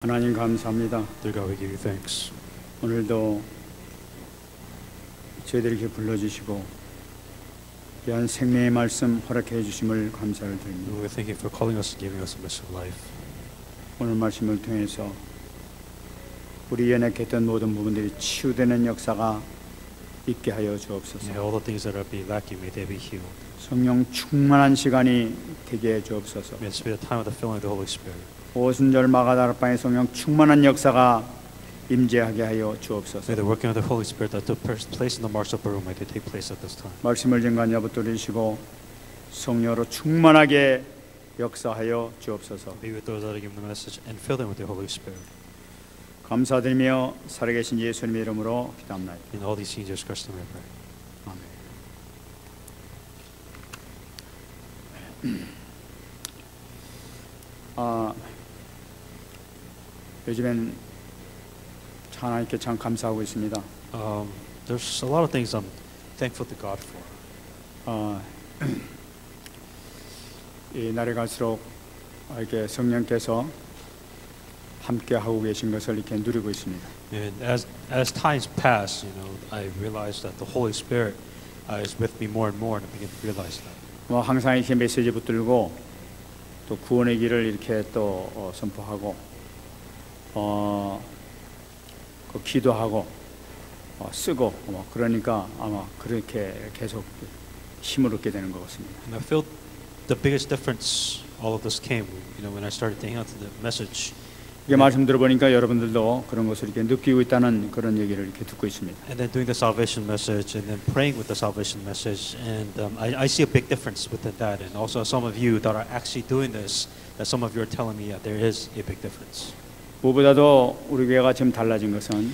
하나님 감사합니다. Dear God, we give you thanks. 오늘도 저희들에게 불러주시고 귀한 생명의 말씀 허락해 주심을 감사를 드립니다. We thank you for calling us and giving us a message of life. 오늘 말씀을 통해서 우리 연약했던 모든 부분들이 치유되는 역사가 있게 하여 주옵소서. May all the things that are be lacking, may they be healed. 성령 충만한 시간이 되게 해 주옵소서. May it be a time of the filling of the Holy Spirit. 오순절 마가다락방의 성령 충만한 역사가 임재하게 하여 주옵소서. May the working of the Holy Spirit that took place in the Marks Upper Room, may they take place at this time. 말씀을 증거하여 붙들으시고 성령으로 충만하게 역사하여 주옵소서. Be with those that are giving the message and fill them with the Holy Spirit. 감사드리며 살아계신 예수님의 이름으로 기도합니다. In all these things, Jesus Christ, we pray. 아멘. 요즘엔 하나님께 참 감사하고 있습니다. There's a lot of things I'm thankful to God for. 이 날에 갈수록 이렇게 성령께서 함께 하고 계신 것을 이렇게 누리고 있습니다. And as times pass, I realize that the Holy Spirit is with me more and more, and I begin to realize that. 뭐 항상 이렇게 메시지 붙들고 또 구원의 길을 이렇게 또 선포하고 그 기도하고 쓰고 그러니까 아마 그렇게 계속 힘을 얻게 되는 것 같습니다. And I feel the biggest difference all of this came, when I started thinking out the message. 이게 말씀 들어보니까 여러분들도 그런 것을 이렇게 느끼고 있다는 그런 얘기를 이렇게 듣고 있습니다. And then doing the salvation message, and then praying with the salvation message, and I see a big difference within that. And also some of you that are actually doing this, that some of you are telling me that there is a big difference. 무엇보다도 우리 교회가 지금 달라진 것은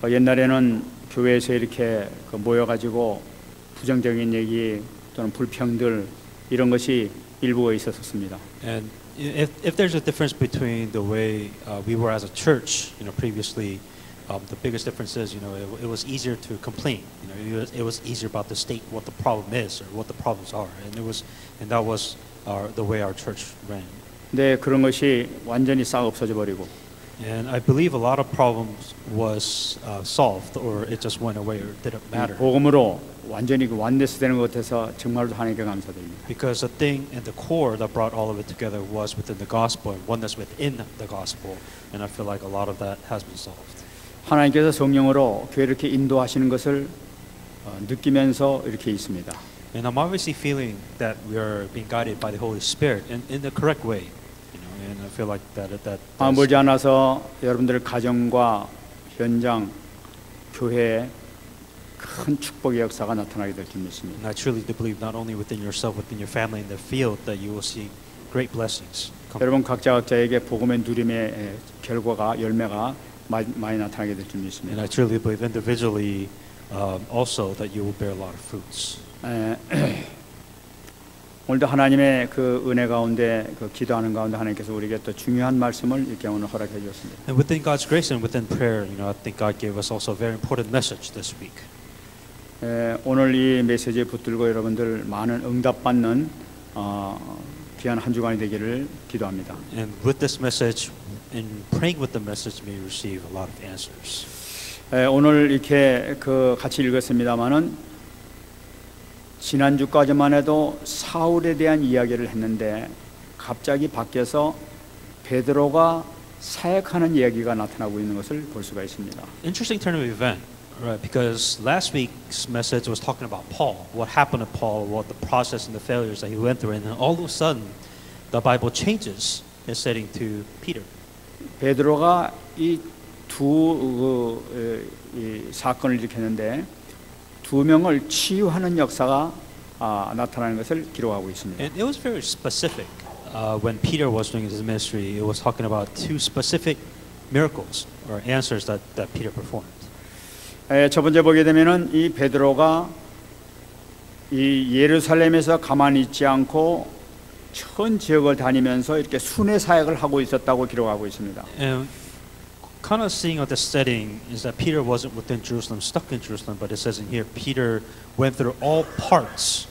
옛날에는 교회에서 이렇게 모여가지고 부정적인 얘기 또는 불평들 이런 것이 일부가 있었습니다. And if there's a difference between the way we were as a church, previously, the biggest difference is, it was easier to complain. It was easier about to state what the problem is or what the problems are, and that was the way our church ran. 네, 그런 것이 완전히 싹 없어져 버리고. And I believe a lot of problems was solved, or it just went away, or didn't matter. 복음으로 완전히 그 완네스 되는 것 같아서 정말로 하나님께 감사드립니다. Because the thing and the core that brought all of it together was within the gospel, and oneness within the gospel, and I feel like a lot of that has been solved. 하나님께서 성령으로 교회를 이렇게 인도하시는 것을 느끼면서 이렇게 있습니다. And I'm obviously feeling that we are being guided by the Holy Spirit in the correct way, and I feel like that. 멀지 않아서 여러분들 가정과 현장, 교회에 큰 축복의 역사가 나타나게 될 줄 믿습니다. And I truly do believe not only within yourself, within your family, in the field, that you will see great blessings. 여러분 각자에게 복음의 누림의 결과가 열매가 많이 나타나게 될 줄 믿습니다. And I truly believe individually also that you will bear a lot of fruits. 오늘도 하나님의 그 은혜 가운데 그 기도하는 가운데 하나님께서 우리에게 또 중요한 말씀을 이렇게 오늘 허락해 주셨습니다. And within God's grace and within prayer, I think God gave us also a very important message this week. 오늘 이 메시지에 붙들고 여러분들 많은 응답받는 귀한 한 주간이 되기를 기도합니다. And with this message, in praying with the message, may you receive a lot of answers. 오늘 이렇게 같이 읽었습니다만은 지난주까지만 해도 사울에 대한 이야기를 했는데 갑자기 바뀌어서 베드로가 사역하는 이야기가 나타나고 있는 것을 볼 수가 있습니다. Interesting turn of event, right? Because last week's message was talking about Paul, what happened to Paul, what the process and the failures that he went through, and then all of a sudden, the Bible changes its setting to Peter. 베드로가 이 사건을 일으켰는데 두 명을 치유하는 역사가 나타나는 것을 기록하고 있습니다. And it was very specific. When Peter was doing his ministry, it was talking about two specific miracles or answers that Peter performed. 첫 번째 보게 되면은 이 베드로가 이 예루살렘에서 가만히 있지 않고 전 지역을 다니면서 이렇게 순회 사역을 하고 있었다고 기록하고 있습니다. And kind of seeing of the setting is that Peter wasn't within Jerusalem, stuck in Jerusalem, but it says in here Peter went through all parts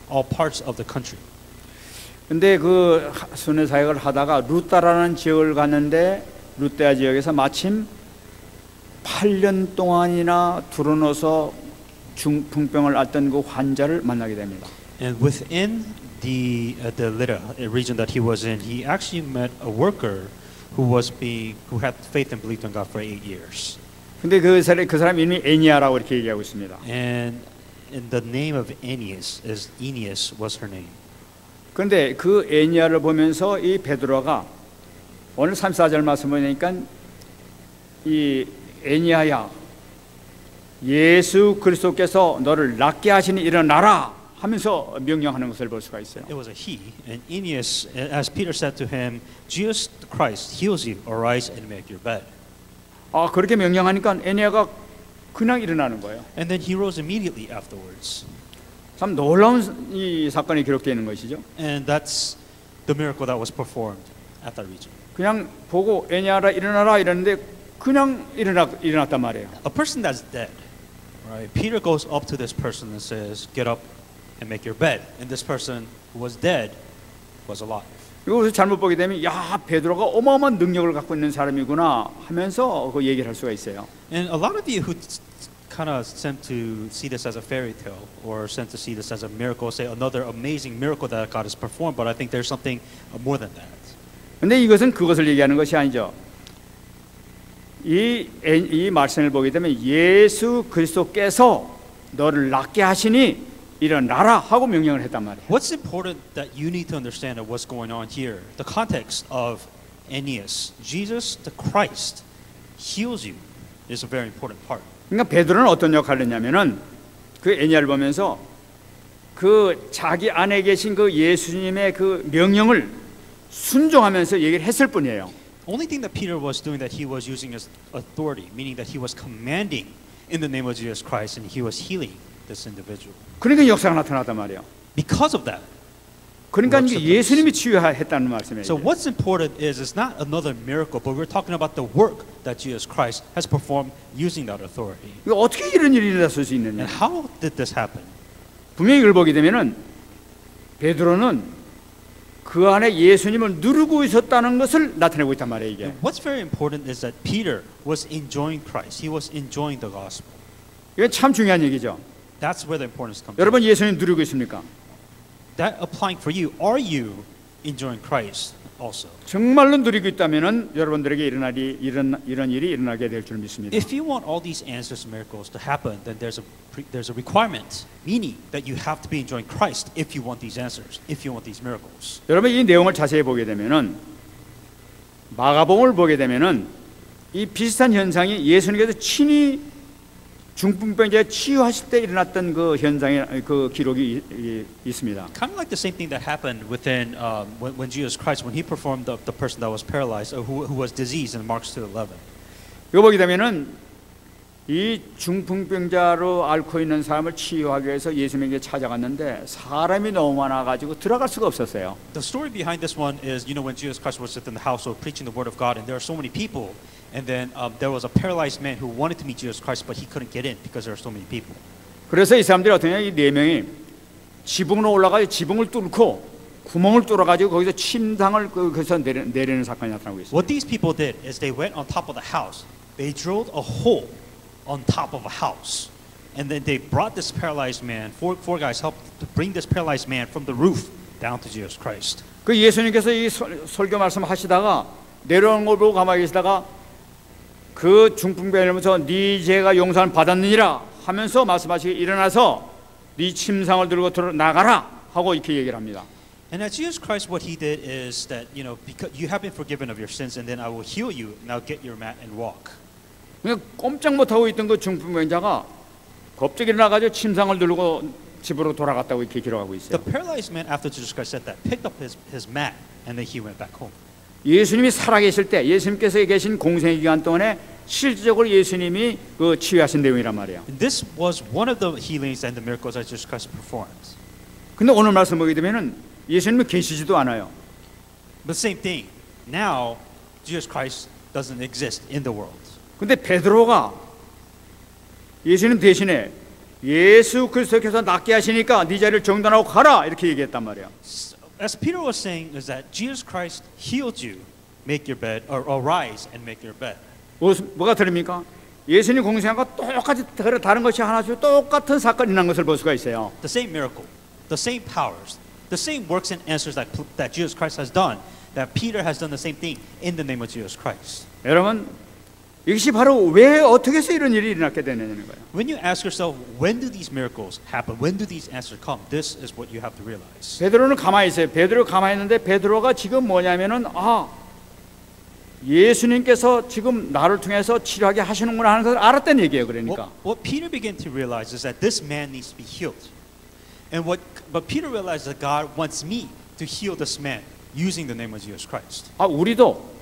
of the country. 근데 그 순회 사역을 하다가 루따라는 지역을 갔는데 루떼아 지역에서 마침 8년 동안이나 들어넣어서 중풍병을 앓던 그 환자를 만나게 됩니다. And within the Lydda region that he was in, he actually met a worker who had faith and believed in God for 8 years. 근데 그 사람 이름이 에니아라고 이렇게 얘기하고 있습니다. And the name of Aeneas was her name. 그런데 그 에니아를 보면서 이 베드로가 오늘 34절 말씀을 보니까 이 에니아야 예수 그리스도께서 너를 낫게 하시니 일어나라 하면서 명령하는 것을 볼 수가 있어요. It was a he, and Aeneas, as Peter said to him, Jesus Christ heals you. Arise and make your bed. 아 그렇게 명령하니까 에니아가 그냥 일어나는 거예요. And then he rose immediately afterwards. 참 놀라운 이 사건이 기록되어 있는 것이죠. And that's the miracle that was performed at that region. 그냥 보고 에니아라 일어나라 이러는데 그냥 일어났단 말이에요. A person that's dead, right? Peter goes up to this person and says, "Get up and make your bed." And this person who was dead was alive. 이것을 잘못 보게 되면 야 베드로가 어마어마한 능력을 갖고 있는 사람이구나 하면서 그 얘기를 할 수가 있어요. And a lot of you who kind of tend to see this as a fairy tale or tend to see this as a miracle, say another amazing miracle that God has performed, but I think there's something more than that. 근데 이것은 그것을 얘기하는 것이 아니죠. 이 말씀을 보게 되면 예수 그리스도께서 너를 낫게 하시니 일어나라 하고 명령을 했단 말이에요. What's important that you need to understand of what's going on here, the context of Aeneas, Jesus the Christ heals you is a very important part. 그러니까 베드로는 어떤 역할을 했냐면은 그 에니아를 보면서 그 자기 안에 계신 그 예수님의 그 명령을 순종하면서 얘기를 했을 뿐이에요. Only thing that Peter was doing that he was using his authority, meaning that he was commanding in the name of Jesus Christ and he was healing this individual. 그러니까 역사가 나타났단 말이에요. Because of that. 그러니까 이게 예수님이 치유했다는 말씀이에요. So what's important is it's not another miracle, but we're talking about the work that Jesus Christ has performed using that authority. 이거 어떻게 이런 일이 일어났을 수 있느냐? And how did this happen? 분명히 이걸 보게 되면은 베드로는 그 안에 예수님을 누르고 있었다는 것을 나타내고 있단 말이에요. 이게. What's very important is that Peter was enjoying Christ. He was enjoying the gospel. 이건 참 중요한 얘기죠. That's where the importance comes. 여러분 예수님 누리고 있습니까? That applying for you. Are you enjoying Christ also? 정말로 누리고 있다면은 여러분들에게 이런 일이 일어나게 될 줄 믿습니다. If you want all these answers, miracles to happen, then there's a requirement, meaning that you have to be enjoying Christ if you want these answers, if you want these miracles. 여러분 이 내용을 자세히 보게 되면은 마가복음을 보게 되면은 이 비슷한 현상이 예수님께서 친히 중풍병자에 치유하실 때 일어났던 그 현상의 그 기록이 있습니다. Kind of like the same thing that happened within when Jesus Christ, when he performed the person that was paralyzed, who was diseased in Mark 2:11. 이거 보게 되면은 이 중풍병자로 앓고 있는 사람을 치유하기 위해서 예수님에게 찾아갔는데 사람이 너무 많아가지고 들어갈 수가 없었어요. The story behind this one is, when Jesus Christ was in the household preaching the word of God, and there are so many people, and then there was a paralyzed man who wanted to meet Jesus Christ, but he couldn't get in because there are so many people. 그래서 이 사람들이 어떻게 이 네 명이 지붕으로 올라가서 지붕을 뚫고 구멍을 뚫어가지고 거기서 침상을 거기서 내리는 사건이 나타나고 있어요. What these people did is they went on top of the house. They drilled a hole on top of a house, and then they brought this paralyzed man. Four guys helped to bring this paralyzed man from the roof down to Jesus Christ. 그 예수님께서 이 설교 말씀하시다가 내려오는 걸 보고 가만히 계시다가 그 중풍병자면서 네 죄가 용서를 받았느니라 하면서 말씀하시기 일어나서 네 침상을 들고 나가라 하고 이렇게 얘기를 합니다. And as Jesus Christ, what he did is that because you have been forgiven of your sins, and then I will heal you. Now get your mat and walk. 그냥 꼼짝 못하고 있던 그 중풍병자가 갑자기 일어나가지고 침상을 들고 집으로 돌아갔다고 이렇게 기록하고 있어요. The paralyzed man, after Jesus Christ said that, picked up his mat, and then he went back home. 예수님이 살아계실 때 예수님께서 계신 공생의 기간 동안에 실질적으로 예수님이 그 치유하신 내용이란 말이에요. And this was one of the healings and the miracles that Jesus Christ performed. 근데 오늘 말씀 보게 되면은 예수님은 계시지도 않아요. But same thing. Now, Jesus Christ doesn't exist in the world. 근데 베드로가 예수님 대신에 예수 그리스도께서 낫게 하시니까 네 자리를 정돈하고 가라 이렇게 얘기했단 말이에요. as Peter was saying, is that Jesus Christ healed you, make your bed, or arise and make your bed. 뭐가 들립니까? 예수님 공생과 똑같이 다른 것이 하나씩 똑같은 사건이 난 것을 볼 수가 있어요. The same miracle, the same powers, the same works and answers that Jesus Christ has done, that Peter has done the same thing in the name of Jesus Christ. 여러분, 이것이 바로 왜 어떻게 해서 이런 일이 일어나게 되느냐는 거예요. When you ask yourself, when do these miracles happen? When do these answers come? This is what you have to realize. 베드로는 가만히 있어요. 베드로 가만히 있는데 베드로가 지금 뭐냐면은 예수님께서 지금 나를 통해서 치료하게 하시는구나 하는 것을 알았다는 얘기예요. 그러니까. What Peter began to realize is that this man needs to be healed. But Peter realized that God wants me to heal this man using the name of Jesus Christ. 우리도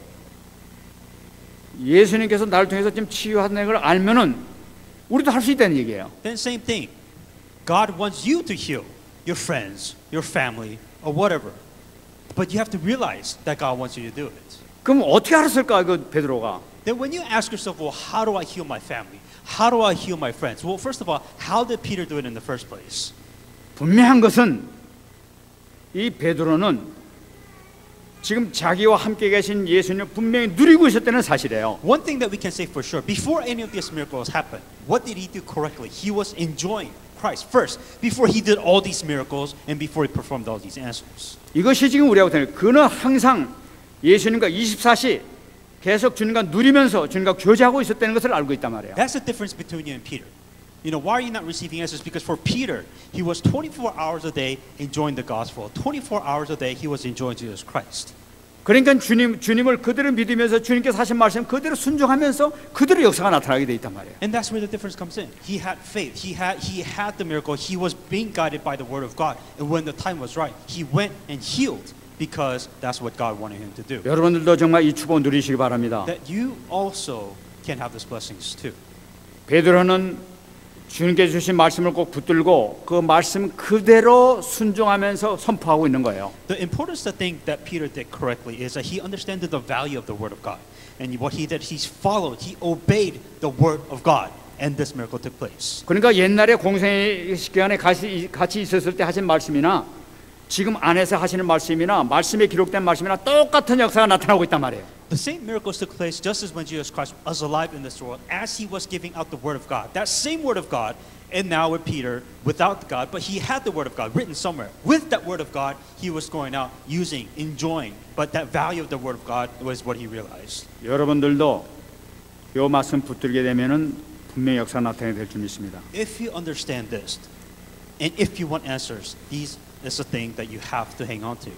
예수님께서 나를 통해서 지금 치유하는 걸 알면은 우리도 할 수 있다는 얘기예요. Then same thing. God wants you to heal your friends, your family, or whatever. But you have to realize that God wants you to do it. 그럼 어떻게 알았을까 그 베드로가? Then when you ask yourself, well, how do I heal my family? How do I heal my friends? Well, first of all, how did Peter do it in the first place? 분명한 것은 이 베드로는 지금 자기와 함께 계신 예수님을 분명히 누리고 있었다는 사실이에요. One thing that we can say for sure, before any of these miracles happened, what did he do correctly? He was enjoying Christ first, before he did all these miracles and before he performed all these answers. 이것이 지금 우리하고 다른 그는 항상 예수님과 24시 계속 주님과 누리면서 주님과 교제하고 있었다는 것을 알고 있단 말이에요. That's the difference between you and Peter. You know, why are you not receiving answers? Because for Peter, he was 24 hours a day enjoying the gospel. 24 hours a day he was enjoying Jesus Christ. 그러니까 주님을 그대로 믿으면서 주님께서 하신 말씀 그대로 순종하면서 그대로 역사가 나타나게 돼 있단 말이에요. And that's where the difference comes in. He had faith. He had the miracle. He was being guided by the word of God. And when the time was right, he went and healed because that's what God wanted him to do. 여러분들도 정말 이 축복 누리시기 바랍니다. That you also can have these blessings too. 베드로는 주님께 주신 말씀을 꼭 붙들고 그 말씀 그대로 순종하면서 선포하고 있는 거예요. The importance the thing that Peter did correctly is that he understood the value of the word of God. And what he did, he followed, he obeyed the word of God. And this miracle took place. 그러니까 옛날에 공생의 기간에 같이 있었을 때 하신 말씀이나 지금 안에서 하시는 말씀이나 말씀에 기록된 말씀이나 똑같은 역사가 나타나고 있단 말이에요. The same miracles took place just as when Jesus Christ was alive in this world, as he was giving out the word of God. That same word of God, and now with Peter, without God, but he had the word of God written somewhere. With that word of God, he was going out, using, enjoying. But that value of the word of God was what he realized. 여러분들도 이 말씀 붙들게 되면은 분명히 역사 나타나게 될 줄 믿습니다. If you understand this, and if you want answers, these is the thing that you have to hang on to.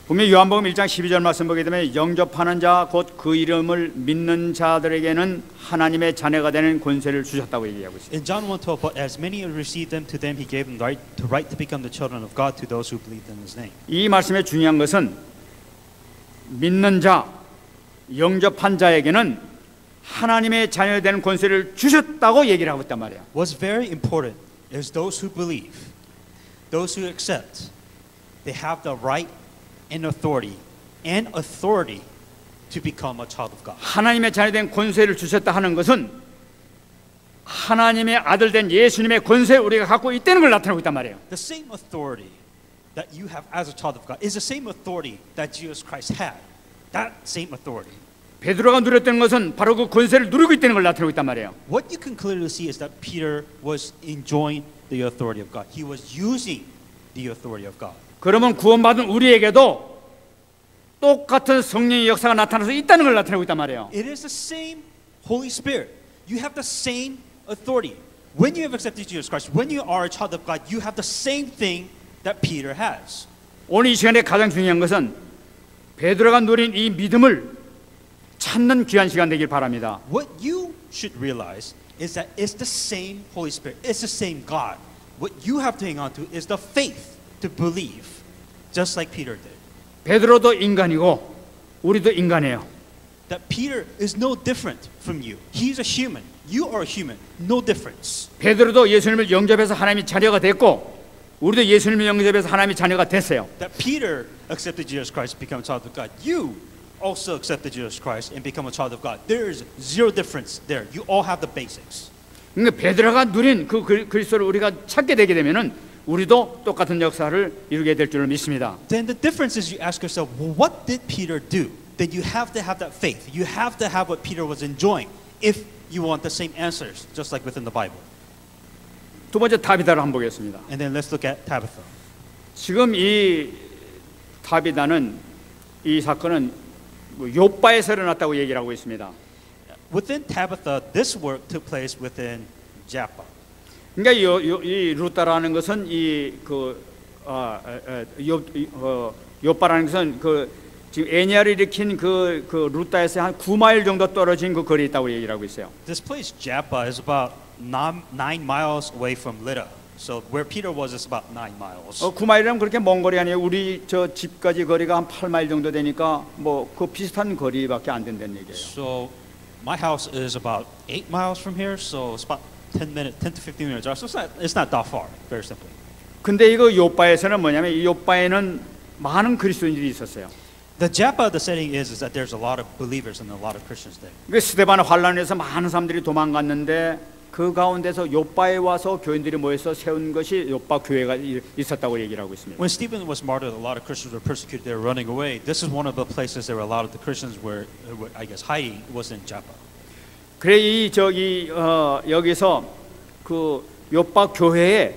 분명히 요한복음 1장 12절 말씀 보게 되면 영접하는 자 곧 그 이름을 믿는 자들에게는 하나님의 자녀가 되는 권세를 주셨다고 얘기하고 있습니다. In John 1:12, but as many as received them, to them he gave them right to become the children of God to those who believed in his name. 이 말씀의 중요한 것은 믿는 자, 영접한 자에게는 하나님의 자녀가 되는 권세를 주셨다고 얘기를 하고 있단 말이에요. What's very important is those who believe, those who accept, they have the right and authority to become a child of God. 하나님의 자녀된 권세를 주셨다 하는 것은 하나님의 아들 된 예수님의 권세 우리가 갖고 있다는 걸 나타내고 있단 말이에요. The same authority that you have as a child of God is the same authority that Jesus Christ had. That same authority. 베드로가 누렸던 것은 바로 그 권세를 누리고 있다는 걸 나타내고 있단 말이에요. What you can clearly see is that Peter was enjoying the authority of God. He was using the authority of God. 그러면 구원받은 우리에게도 똑같은 성령의 역사가 나타나서 있다는 걸 나타내고 있단 말이에요. It is the same Holy Spirit. You have the same authority. When you have accepted Jesus Christ, when you are a child of God, you have the same thing that Peter has. 오늘 이 시간에 가장 중요한 것은 베드로가 누린 이 믿음을 찾는 귀한 시간 되길 바랍니다. What you should realize is that it's the same Holy Spirit. It's the same God. What you have to hang on to is the faith to believe, just like Peter did. 베드로도 인간이고 우리도 인간이에요. That Peter is no different from you. He's a human. You are a human. No difference. 베드로도 예수님을 영접해서 하나님의 자녀가 됐고 우리도 예수님을 영접해서 하나님의 자녀가 됐어요. That Peter accepted Jesus Christ, become a child of God. You also accepted Jesus Christ and become a child of God. There is zero difference there. You all have the basics. 그러니까 베드로가 누린 그 그리스도를 우리가 찾게 되게 되면은 우리도 똑같은 역사를 이루게 될 줄을 믿습니다. Then the difference is you ask yourself, well, what did Peter do? Then you have to have that faith. You have to have what Peter was enjoying if you want the same answers, just like within the Bible. 두 번째 다비다를 한번 보겠습니다. And then let's look at Tabitha. 지금 이 다비다는 이 사건은 욥바에서 일어났다고 얘기를 하고 있습니다. Within Tabitha, this work took place within Joppa. 그러니까 이 루타라는 것은 욥바라는 것은 지금 애니아를 일으킨 그 루타에서 한 9마일 정도 떨어진 그 거리에 있다고 얘기를 하고 있어요. This place Joppa is about 9 miles away from Lydda. So where Peter was is about 9 miles. 9마일이면 그렇게 먼 거리 아니에요. 우리 저 집까지 거리가 한 8마일 정도 되니까 뭐 그 비슷한 거리밖에 안 된다는 얘기예요. So my house is about 8 miles from here. So it's about 10 to 15 minutes. So it's not that far. Very simply. 근데 이거 욥바에서는 뭐냐면 이 욥바에는 많은 그리스도인들이 있었어요. The Joppa, the setting is that there's a lot of believers and a lot of Christians there. 그 스데반 환란에서 많은 사람들이 도망갔는데 그 가운데서 욥바에 와서 교인들이 모여서 세운 것이 욥바 교회가 있었다고 얘기를 하고 있습니다. When Stephen was martyred, a lot of Christians were persecuted. They were running away. This is one of the places there were a lot of the Christians were I guess, hiding. Was in Joppa. 그래 여기서 그 욥바 교회에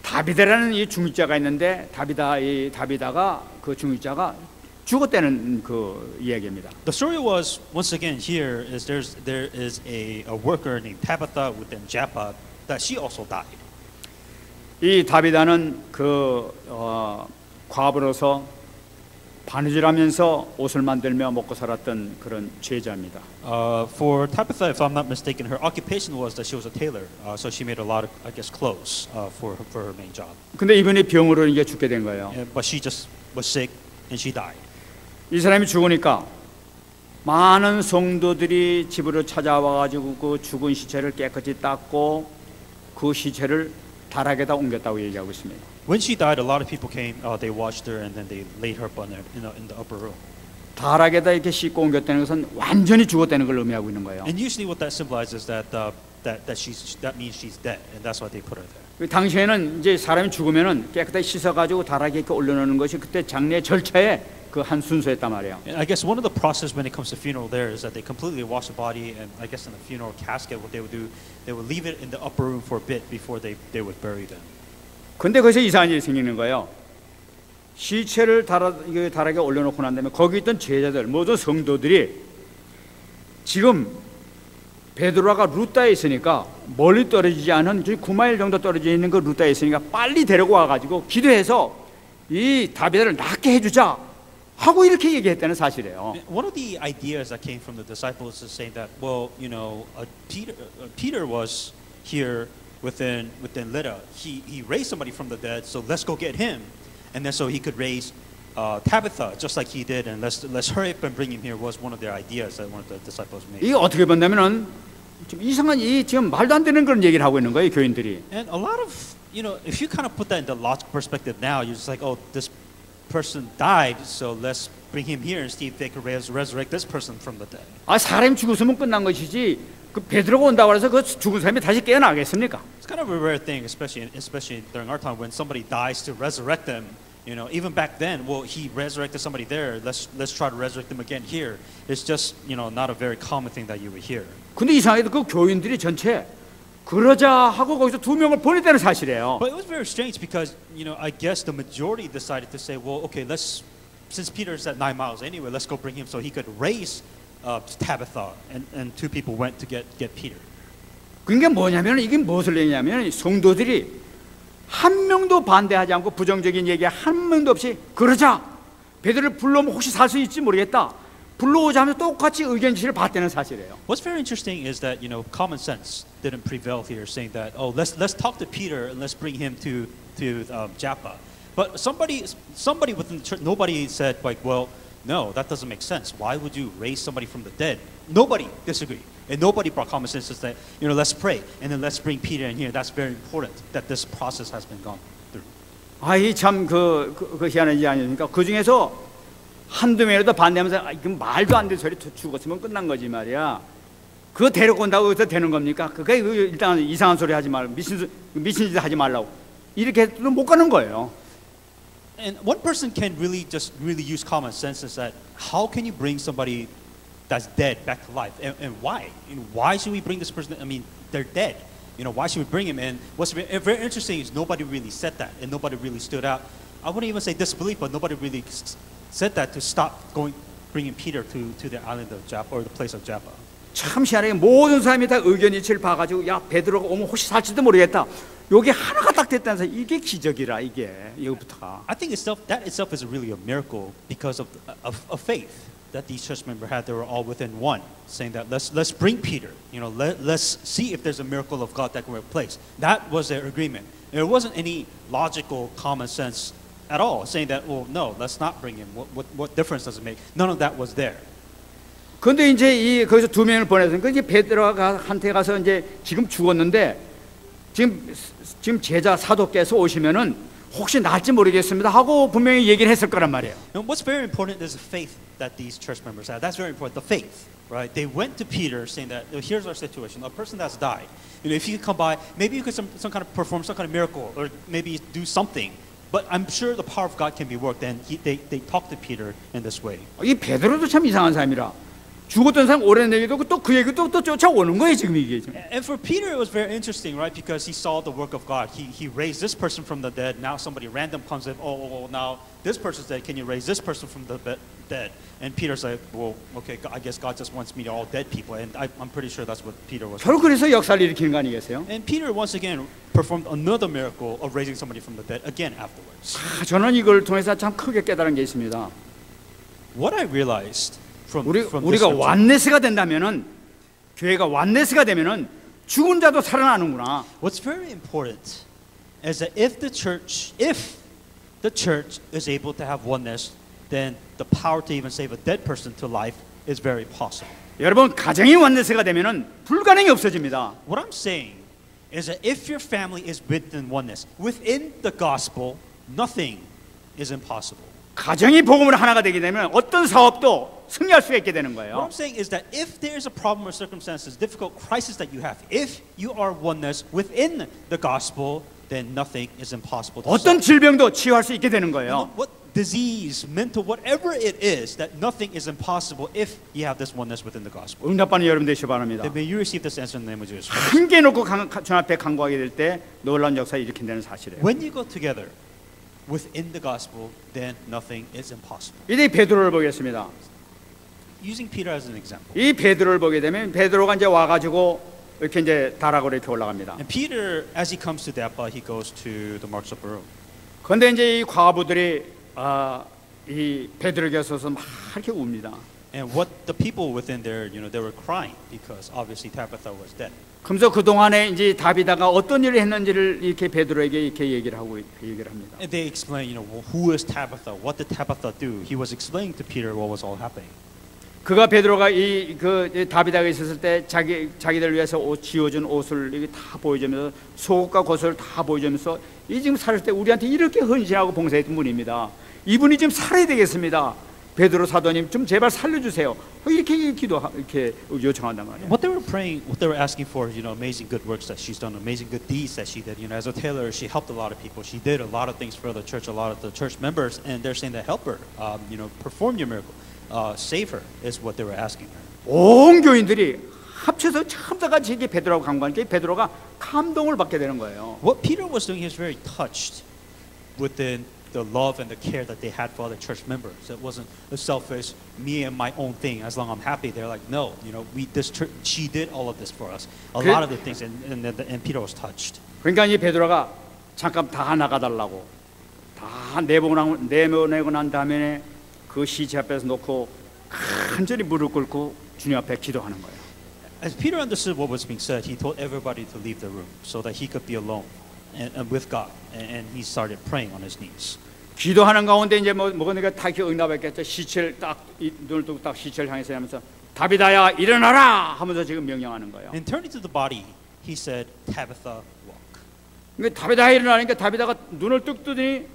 다비다라는 이 중직자가 있는데 다비다가 그 중직자가 죽었다는 그 이야기입니다. The story was once again here is there is a worker named Tabitha within Joppa that she also died. 이 다비다는 과부로서 바느질하면서 옷을 만들며 먹고 살았던 그런 죄자입니다. For Tabitha, if I'm not mistaken, her occupation was that she was a tailor. So she made a lot of, I guess, clothes for her main job. 근데 이분이 병으로 이제 죽게 된 거예요. But she just was sick and she died. 이 사람이 죽으니까 많은 성도들이 집으로 찾아와 가지고 그 죽은 시체를 깨끗이 닦고 그 시체를 다락에다 옮겼다고 얘기하고 있습니다. When she died, a lot of people came. They washed her and then they laid her up in the upper room. 다락에다 이렇게 씻고 옮겼다는 것은 완전히 죽었다는 걸 의미하고 있는 거예요. And usually, what that symbolizes that means she's dead, and that's why they put her there. 그 당시에는 이제 사람이 죽으면은 깨끗하게 씻어가지고 다락에 이렇게 올려놓는 것이 그때 장례 절차의 그 한 순서였단 말이에요. And I guess one of the process when it comes to funeral there is that they completely wash the body, and I guess in the funeral casket, what they would do, they would leave it in the upper room for a bit before they would bury them. 근데 거기서 이상한 일이 생기는 거예요. 시체를 다락에 올려놓고 난 다음에 거기 있던 제자들, 모든 성도들이 지금 베드로가 루다에 있으니까 멀리 떨어지지 않은 9마일 정도 떨어져 있는 그 루다에 있으니까 빨리 데리고 와가지고 기도해서 이 다비다를 낫게 해주자 하고 이렇게 얘기했다는 사실이에요. One of the ideas that came from the disciples is saying that, well, you know, Peter was here within Lydda. He raised somebody from the dead, so let's go get him, and then so he could raise Tabitha just like he did, and let's hurry up and bring him here. Was one of their ideas that one of the disciples made. 이게 어떻게 본다면은 좀 이상한 지금 말도 안 되는 그런 얘기를 하고 있는 거예요, 교인들이. And a lot of, you know, if you kind of put that in the logical perspective now, you're just like, oh, this person died, so let's bring him here and see if they could resurrect this person from the dead. 아, 사람이 죽었으면 끝난 것이지. 그 베드로가 온다고 해서 그 죽은 사람이 다시 깨어나겠습니까? It's kind of a rare thing, especially during our time when somebody dies to resurrect them. You know, even back then, well, he resurrected somebody there. Let's try to resurrect them again here. It's just, you know, not a very common thing that you would hear. 근데 이상하게도 그 교인들이 전체 그러자 하고 거기서 2명을 보냈다는 사실이에요. But it was very strange because, you know, I guess the majority decided to say, well, okay, since Peter's at 9 miles anyway, let's go bring him so he could raise Tabitha, and 2 people went to get Peter. 그게 뭐냐면 이게 무엇을 얘기냐면 성도들이 한 명도 반대하지 않고 부정적인 얘기 한 명도 없이 그러자 베드로를 불러오면 혹시 살 수 있지 모르겠다. 불러오자 하면 똑같이 의견지를 봤다는 사실이에요. What's very interesting is that, you know, common sense didn't prevail here, saying that, oh, let's talk to Peter and let's bring him to Joppa. But somebody within the church, nobody said like, well, no, that doesn't make sense. Why would you raise somebody from the dead? Nobody disagreed. And nobody brought common sense to say, you know, let's pray and then let's bring Peter in here. That's very important that this process has been gone through. 아이 참 그 희한한 일이 아닙니까? 그 중에서 한두 명이라도 반대하면서 그 말도 안 되는 소리 죽었으면 끝난 거지 말이야. 그거 데리고 온다고 해서 되는 겁니까? 그게 일단 이상한 소리 하지 말고 미친 짓 하지 말라고. 이렇게도 못 가는 거예요. And one person can really just really use common sense is that how can you bring somebody that's dead back to life and why? Why should we bring this person? I mean, they're dead. Why should we bring him? And what's very interesting is nobody really said that and nobody really stood out. I wouldn't even say disbelief, but nobody really said that to stop bringing Peter to the island of Joppa or the place of Joppa. 참 희한하게 모든 사람이 다 의견 이치를 봐가지고 야 베드로가 오면 혹시 살지도 모르겠다. 여기 하나가 딱 됐다면서 이게 기적이라 이게 이거부터가. I think that itself is really a miracle because of faith that these church members had. They were all within one, saying that let's bring Peter. Let's see if there's a miracle of God that can take place. That was their agreement. There wasn't any logical common sense at all saying that no, let's not bring him. What difference does it make? None of that was there. 그런데 이제 거기서 두 명을 보냈으니까 이제 베드로가 한테 가서 이제 지금 죽었는데 지금 제자 사도께서 오시면은 혹시 나을지 모르겠습니다 하고 분명히 얘기를 했을 거란 말이에요. And what's very important is the faith that these church members had. That's very important. The faith, right? They went to Peter saying that here's our situation. A person that's died. If you could come by, maybe you could some kind of perform some kind of miracle or maybe do something. But I'm sure the power of God can be worked. And they talked to Peter in this way. 이 베드로도 참 이상한 사람이라. 죽었던 사람 오랜 얘기도 또 그 얘기도 또 쫓아오는 거예요 지금 이게. And for Peter it was very interesting, right? Because he saw the work of God. He raised this person from the dead. Now somebody random comes in. Now this person's dead. Can you raise this person from the dead? And Peter's like, well, okay, I guess God just wants me to all dead people. And I'm pretty sure that's what Peter was. 결국 그래서 역사를 일으키는 거 아니겠어요? And Peter once again performed another miracle of raising somebody from the dead again afterwards. 저는 이걸 통해서 참 크게 깨달은 게 있습니다. What I realized. 우리가 완네스가 된다면은 교회가 완네스가 되면은 죽은 자도 살아나는구나. What's very important is that if the church is able to have oneness, then the power to even save a dead person to life is very possible. 여러분 가정이 완네스가 되면은 불가능이 없어집니다. What I'm saying is that if your family is within oneness, within the gospel, nothing is impossible. 가정이 복음으로 하나가 되게 되면 어떤 사업도 승리할 수 있게 되는 거예요. What I'm saying is that if there is a problem or circumstances, difficult crisis that you have, if you are oneness within the gospel, then nothing is impossible to 어떤 solve. 질병도 치유할 수 있게 되는 거예요. What disease, mental, whatever it is, that nothing is impossible if you have this oneness within the gospel. 응답받는 여러분 되시기 바랍니다. Then may you receive this answer in the name of Jesus. 함께 놓고 주 앞에 간구하게 될 때 놀라운 역사 일으킨다는 사실이에요. When you go together within the gospel, then nothing is impossible. 이제 베드로를 보겠습니다. Using Peter as an example. 이 베드로를 보게 되면 베드로가 이제 와가지고 이렇게 이제 다락으로 이렇게 올라갑니다. And Peter, as he comes to Joppa, he goes to the market's upper room. 그런데 이제 이 과부들이 이 베드로에게 서서 막 이렇게 웁니다. And what the people within there, they were crying because obviously Tabitha was dead. 그래서 그 동안에 이제 다비다가 어떤 일을 했는지를 이렇게 베드로에게 이렇게 얘기를 합니다. And they explain, who is Tabitha? What did Tabitha do? He was explaining to Peter what was all happening. 그가 베드로가 그 다비다가 있었을 때 자기들 위해서 지어준 옷을 이게 다 보여주면서 속옷과 겉을 다 보여주면서 이 지금 살을 때 우리한테 이렇게 헌신하고 봉사했던 분입니다. 이분이 지금 살아야 되겠습니다. 베드로 사도님 좀 제발 살려주세요. 이렇게 이렇게 요청한단 말이에요. What they were praying, what they were asking for, amazing good works that she's done, amazing good deeds that she did. As a tailor, she helped a lot of people. She did a lot of things for the church, a lot of the church members, and they're saying that help her, perform your miracle, save her, is what they were asking her. 온 교인들이 합쳐서 전부 다 같이 이게 베드로하고 간구하니까 베드로가 감동을 받게 되는 거예요. What Peter was doing, he was very touched within the love and the care that they had for other church members. It wasn't a selfish, me and my own thing. As long as I'm happy, they're like, no, this church, she did all of this for us. A lot of the things, and Peter was touched. 그러니까 이 베드로가 잠깐 다 나가달라고 다 내보내고 난 다음에 그 시체 앞에서 놓고 간절히 무릎 꿇고 주님 앞에 기도하는 거예요. As Peter understood what was being said, he told everybody to leave the room so that he could be alone and with God, and he started praying on his knees. 기도하는 가운데 이제 뭐가 다 응답했겠죠. 시체를 딱 눈을 뜨고 딱 시체를 향해서 하면서 다비다야 일어나라 하면서 지금 명령하는 거예요. And turning to the body, he said, Tabitha, walk. 그러니까 다비다야 일어나니까 다비다가 눈을 뚝 뜨더니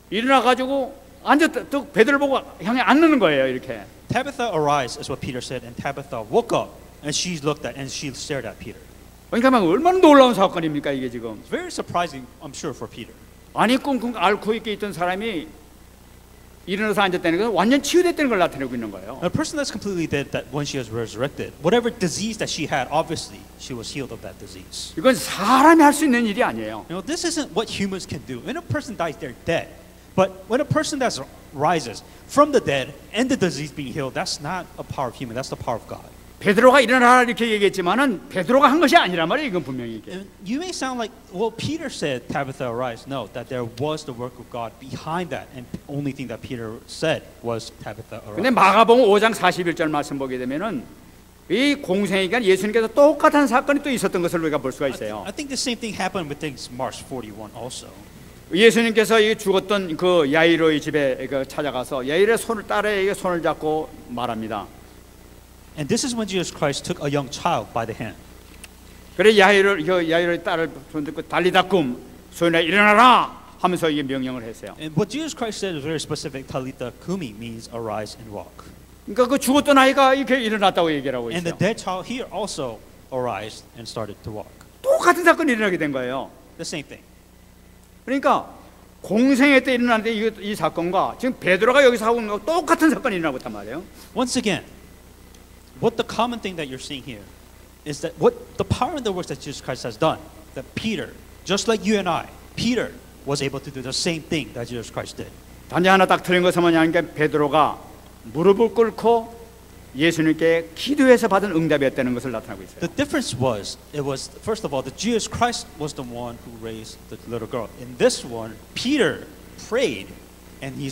일어나 가지고 앉았다. 또 베드로를 보고 향해 앉는 거예요. 이렇게. Tabitha, arise, is what Peter said, and Tabitha woke up, and she looked at and she stared at Peter. 그러니까 막 얼마나 놀라운 사건입니까 이게 지금. It's very surprising, I'm sure, for Peter. 아니 꽁꽁 앓고 있던 사람이 일어나서 앉았다는 건 완전 치유됐다는 걸 나타내고 있는 거예요. A person that's completely dead, that when she was resurrected, whatever disease that she had, obviously she was healed of that disease. 이건 사람이 할 수 있는 일이 아니에요. You know, this isn't what humans can do. When a person dies, they're dead. But when a person that rises from the dead and the disease being healed, that's not a power of human. That's the power of God. 베드로가 일어나라 이렇게 얘기했지만은 베드로가 한 것이 아니란 말이에요. 이건 분명히 이게. And you may sound like, well, Peter said, Tabitha, arise. No, that there was the work of God behind that. And the only thing that Peter said was, Tabitha, 근데 arise. 마가복음 5장 41절 말씀 보게 되면은 이 공생이가 예수님께서 똑같은 사건이 또 있었던 것을 우리가 볼 수가 있어요. I think the same thing happened with things Mark 41 also. 예수님께서 이 죽었던 그 야이로의 집에 찾아가서 야이로의 딸의 손을 잡고 말합니다. And this is when Jesus Christ took a young child by the hand. 그래 야이로의 딸을 손잡고 달리다꿈 소연아 일어나라 하면서 이게 명령을 했어요. And what Jesus Christ said is very specific. Talitha kumi means arise and walk. 그러니까 그 죽었던 아이가 이렇게 일어났다고 얘기를 하고 And the 있어요. dead child here also arose and started to walk. 똑같은 사건이 일어나게 된 거예요. The same thing. 그러니까 공생애 때 일어나는데 이 사건과 지금 베드로가 여기서 하고 있는 거 똑같은 사건이 일어나고 있단 말이에요. Once again, what the common thing that you're seeing here is that what the power and the works that Jesus Christ has done, that Peter, just like you and I, Peter was able to do the same thing that Jesus Christ did. 단지 하나 딱 틀린 것은 뭐냐니까 베드로가 무릎을 꿇고 예수님께 기도해서 받은 응답이었다는 것을 나타나고 있어요. The difference was, it was first of all, that Jesus Christ was the one who raised the little girl. In this one, Peter prayed, and he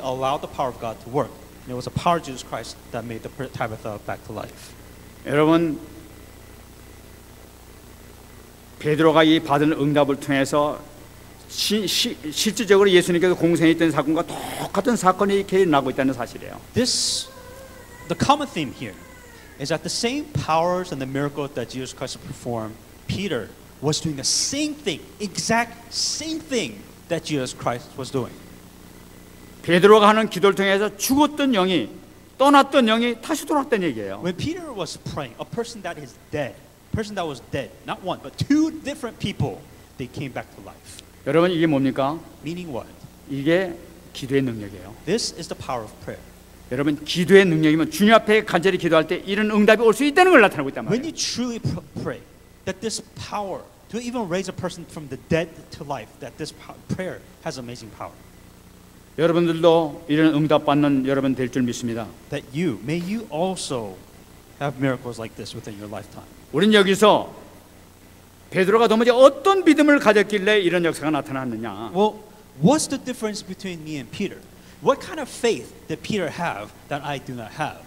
allowed the power of God to work. And it was the power of Jesus Christ that made the Tabitha back to life. 여러분, 베드로가 이 받은 응답을 통해서 실질적으로 예수님께서 공생했던 사건과 똑같은 사건이 이렇게 일어나고 있다는 사실이에요. The common theme here is that the same powers and the miracles that Jesus Christ performed, Peter was doing the same thing, exact same thing that Jesus Christ was doing. 베드로가 하는 기도를 통해서 죽었던 영이 떠났던 영이 다시 돌아왔다는 얘기예요. When Peter was praying, a person that is dead, a person that was dead, not one, but two different people, they came back to life. 여러분 이게 뭡니까? Meaning what? 이게 기도의 능력이에요. This is the power of prayer. 여러분 기도의 능력이면 주님 앞에 간절히 기도할 때 이런 응답이 올 수 있다는 걸 나타내고 있단 When 말이에요. you truly pray, that this power to even raise a person from the dead to life, that this prayer has amazing power. 여러분들도 이런 응답 받는 여러분 될 줄 믿습니다. That may you also have miracles like this within your lifetime. 우린 여기서 베드로가 도무지 어떤 믿음을 가졌길래 이런 역사가 나타났느냐? Well, what's the difference between me and Peter? What kind of faith did Peter have that I do not have?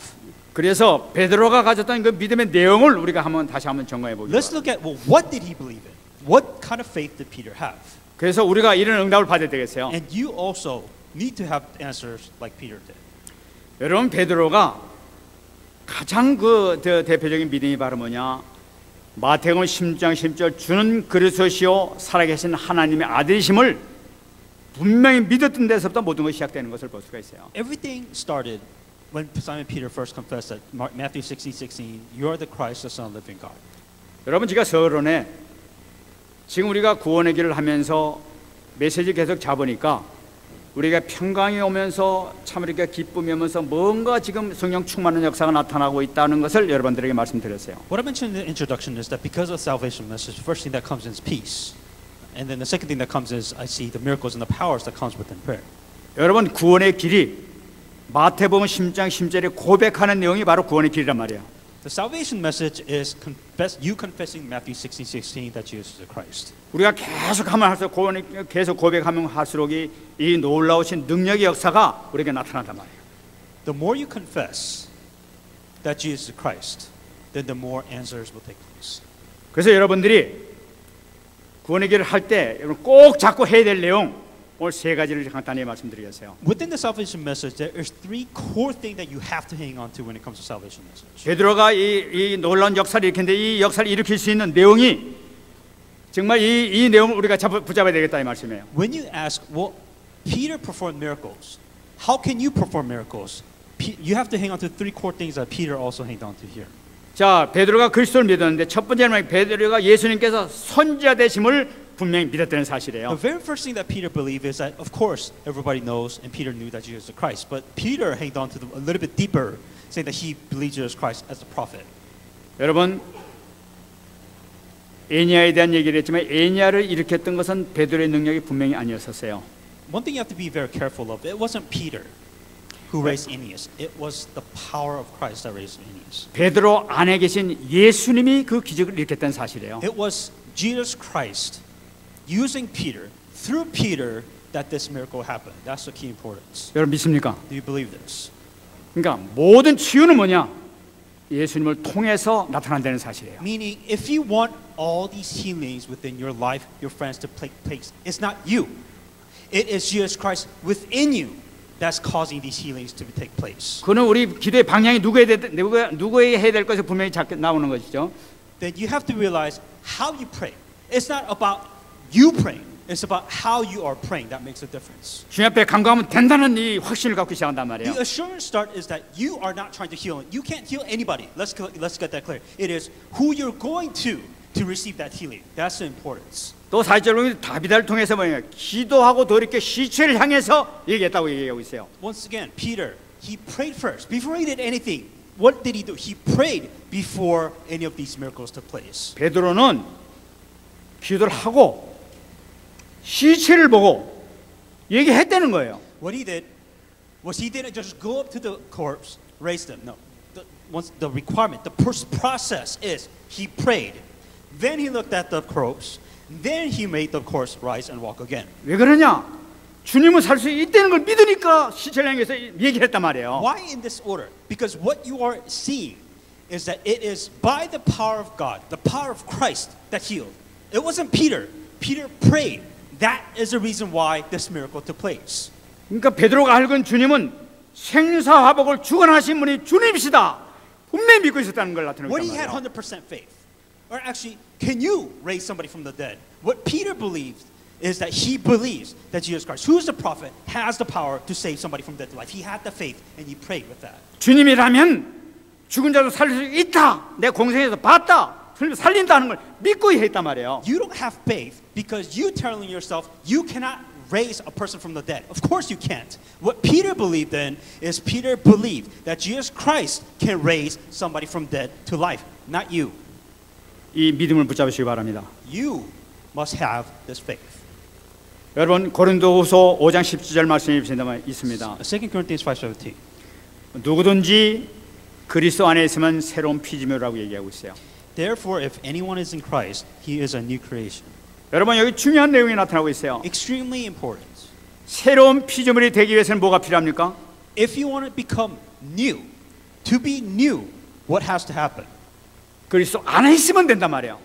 그래서 베드로가 가졌던 그 믿음의 내용을 우리가 다시 한번 점검해 보기로. Let's look at, well, what did he believe in? What kind of faith did Peter have? 그래서 우리가 이런 응답을 받아야 되겠어요. And you also need to have answers like Peter did. 여러분 베드로가 가장 대표적인 믿음이 바로 뭐냐? 마태복음 10장 10절 주는 그리스도시요 살아계신 하나님의 아들이심을 분명히 믿었던 데서부터 모든 것이 시작되는 것을 볼 수가 있어요. Everything started when Simon Peter first confessed that Matthew 16:16, you are the Christ, the Son of the living God. 여러분 제가 서론에 지금 우리가 구원의 길을 하면서 메시지 계속 잡으니까 우리가 평강이 오면서 참 이렇게 기쁨이 오면서 뭔가 지금 성령 충만한 역사가 나타나고 있다는 것을 여러분들에게 말씀드렸어요. What I mentioned in the introduction is that because of the salvation message, the first thing that comes is peace. And then the second thing that comes is I see the miracles and the powers that comes within prayer. 여러분 구원의 길이 마태복음 10장 10절에 고백하는 내용이 바로 구원의 길이란 말이에요. The salvation message is you confessing Matthew 16:16 that Jesus is the Christ. 우리가 계속하면 할수록 계속 고백하면 할수록 이 놀라우신 능력의 역사가 우리에게 나타난단 말이에요. The more you confess that Jesus is Christ, then the more answers will take place. 그래서 여러분들이 구원의 길을 할 때 꼭 잡고 해야 될 내용 오늘 세 가지를 간단히 말씀드리겠어요. Within the salvation message, there is three core things that you have to hang on to when it comes to salvation message. 베드로가 이 놀라운 역사를 일으켰는데 이 역사를 일으킬 수 있는 내용이 정말 이 내용을 우리가 붙잡아야 되겠다 이 말씀이에요. When you ask, well, Peter performed miracles. How can you perform miracles? You have to hang on to three core things that Peter also hanged on to here. 자, 베드로가 그리스도를 믿었는데 첫 번째는 베드로가 예수님께서 선지자 되심을 분명히 믿었다는 사실이에요. The very first thing that Peter believed is that, of course, everybody knows, and Peter knew that Jesus is the Christ. But Peter hanged on to a little bit deeper, saying that he believed Jesus Christ as the prophet. 여러분, 에니아에 대한 얘기를 했지만 에니아를 일으켰던 것은 베드로의 능력이 분명히 아니었었어요. One thing you have to be very careful of, it wasn't Peter who raised Aeneas. It was the power of Christ that raised Aeneas. 베드로 안에 계신 예수님이 그 기적을 일으켰다는 사실이에요. It was Jesus Christ using Peter, through Peter, that this miracle happened. That's the key importance. 여러분 믿습니까? Do you believe this? 그러니까 모든 치유는 뭐냐? 예수님을 통해서 나타난다는 사실이에요. Meaning, if you want all these healings within your life, your friends, to take place, it's not you. It is Jesus Christ within you that's causing these healings to take place. 그는 우리 기도의 방향이 누구에게 해야 될 것이 분명히 나오는 것이죠. Then you have to realize how you pray. It's not about you praying. It's about how you are praying that makes a difference. 주님 앞에 간구하면 된다는 이 확신을 갖고 시작한단 말이에요. The assurance start is that you are not trying to heal. You can't heal anybody. Let's get that clear. It is who you're going to receive that healing. That's the importance. 또 사실적으로 다비다를 통해서 뭐냐 기도하고 돌이켜 시체를 향해서 얘기했다고 얘기하고 있어요. Once again, Peter, he prayed first before he did anything. What did he do? He prayed before any of these miracles took place. 베드로는 기도를 하고 시체를 보고 얘기했다는 거예요. What he did was he didn't just go up to the corpse, raise them. No, the requirement, the process is he prayed, then he looked at the corpse, then he made the corpse rise and walk again. 왜 그러냐? 주님은 살 수 있다는 걸 믿으니까 시체를 향해서 얘기했단 말이에요. Why in this order? Because what you are seeing is that it is by the power of God, the power of Christ that healed. It wasn't Peter. Peter prayed. That is the reason why this miracle took place. 그러니까 베드로가 알건 주님은 생사화복을 주관하신 분이 주님이시다. 분명히 믿고 있었다는 걸 나타내고 What 있단 he had 말이에요. 100% faith. Or actually, can you raise somebody from the dead? What Peter believed is that he believes that Jesus Christ, who is the prophet, has the power to save somebody from death to life. He had the faith and he prayed with that. 주님이라면 죽은 자도 살릴 수 있다. 내 공생에서 봤다. 살린다는 걸 믿고 했단 말이에요. You don't have faith because you telling yourself you cannot raise a person from the dead. Of course you can't. What Peter believed then is Peter believed that Jesus Christ can raise somebody from dead to life, not you. 이 믿음을 붙잡으시기 바랍니다. You must have this faith. 여러분 고린도후서 5장 17절 말씀이 있습니다. 2 Corinthians 5:17. 누구든지 그리스도 안에 있으면 새로운 피조물이라고 얘기하고 있어요. Therefore, if anyone is in Christ, he is a new creation. 여러분 여기 중요한 내용이 나타나고 있어요. Extremely important. 새로운 피조물이 되기 위해서는 뭐가 필요합니까? If you want to become new, to be new, what has to happen? 그리스도 안에 있으면 된단 말이에요.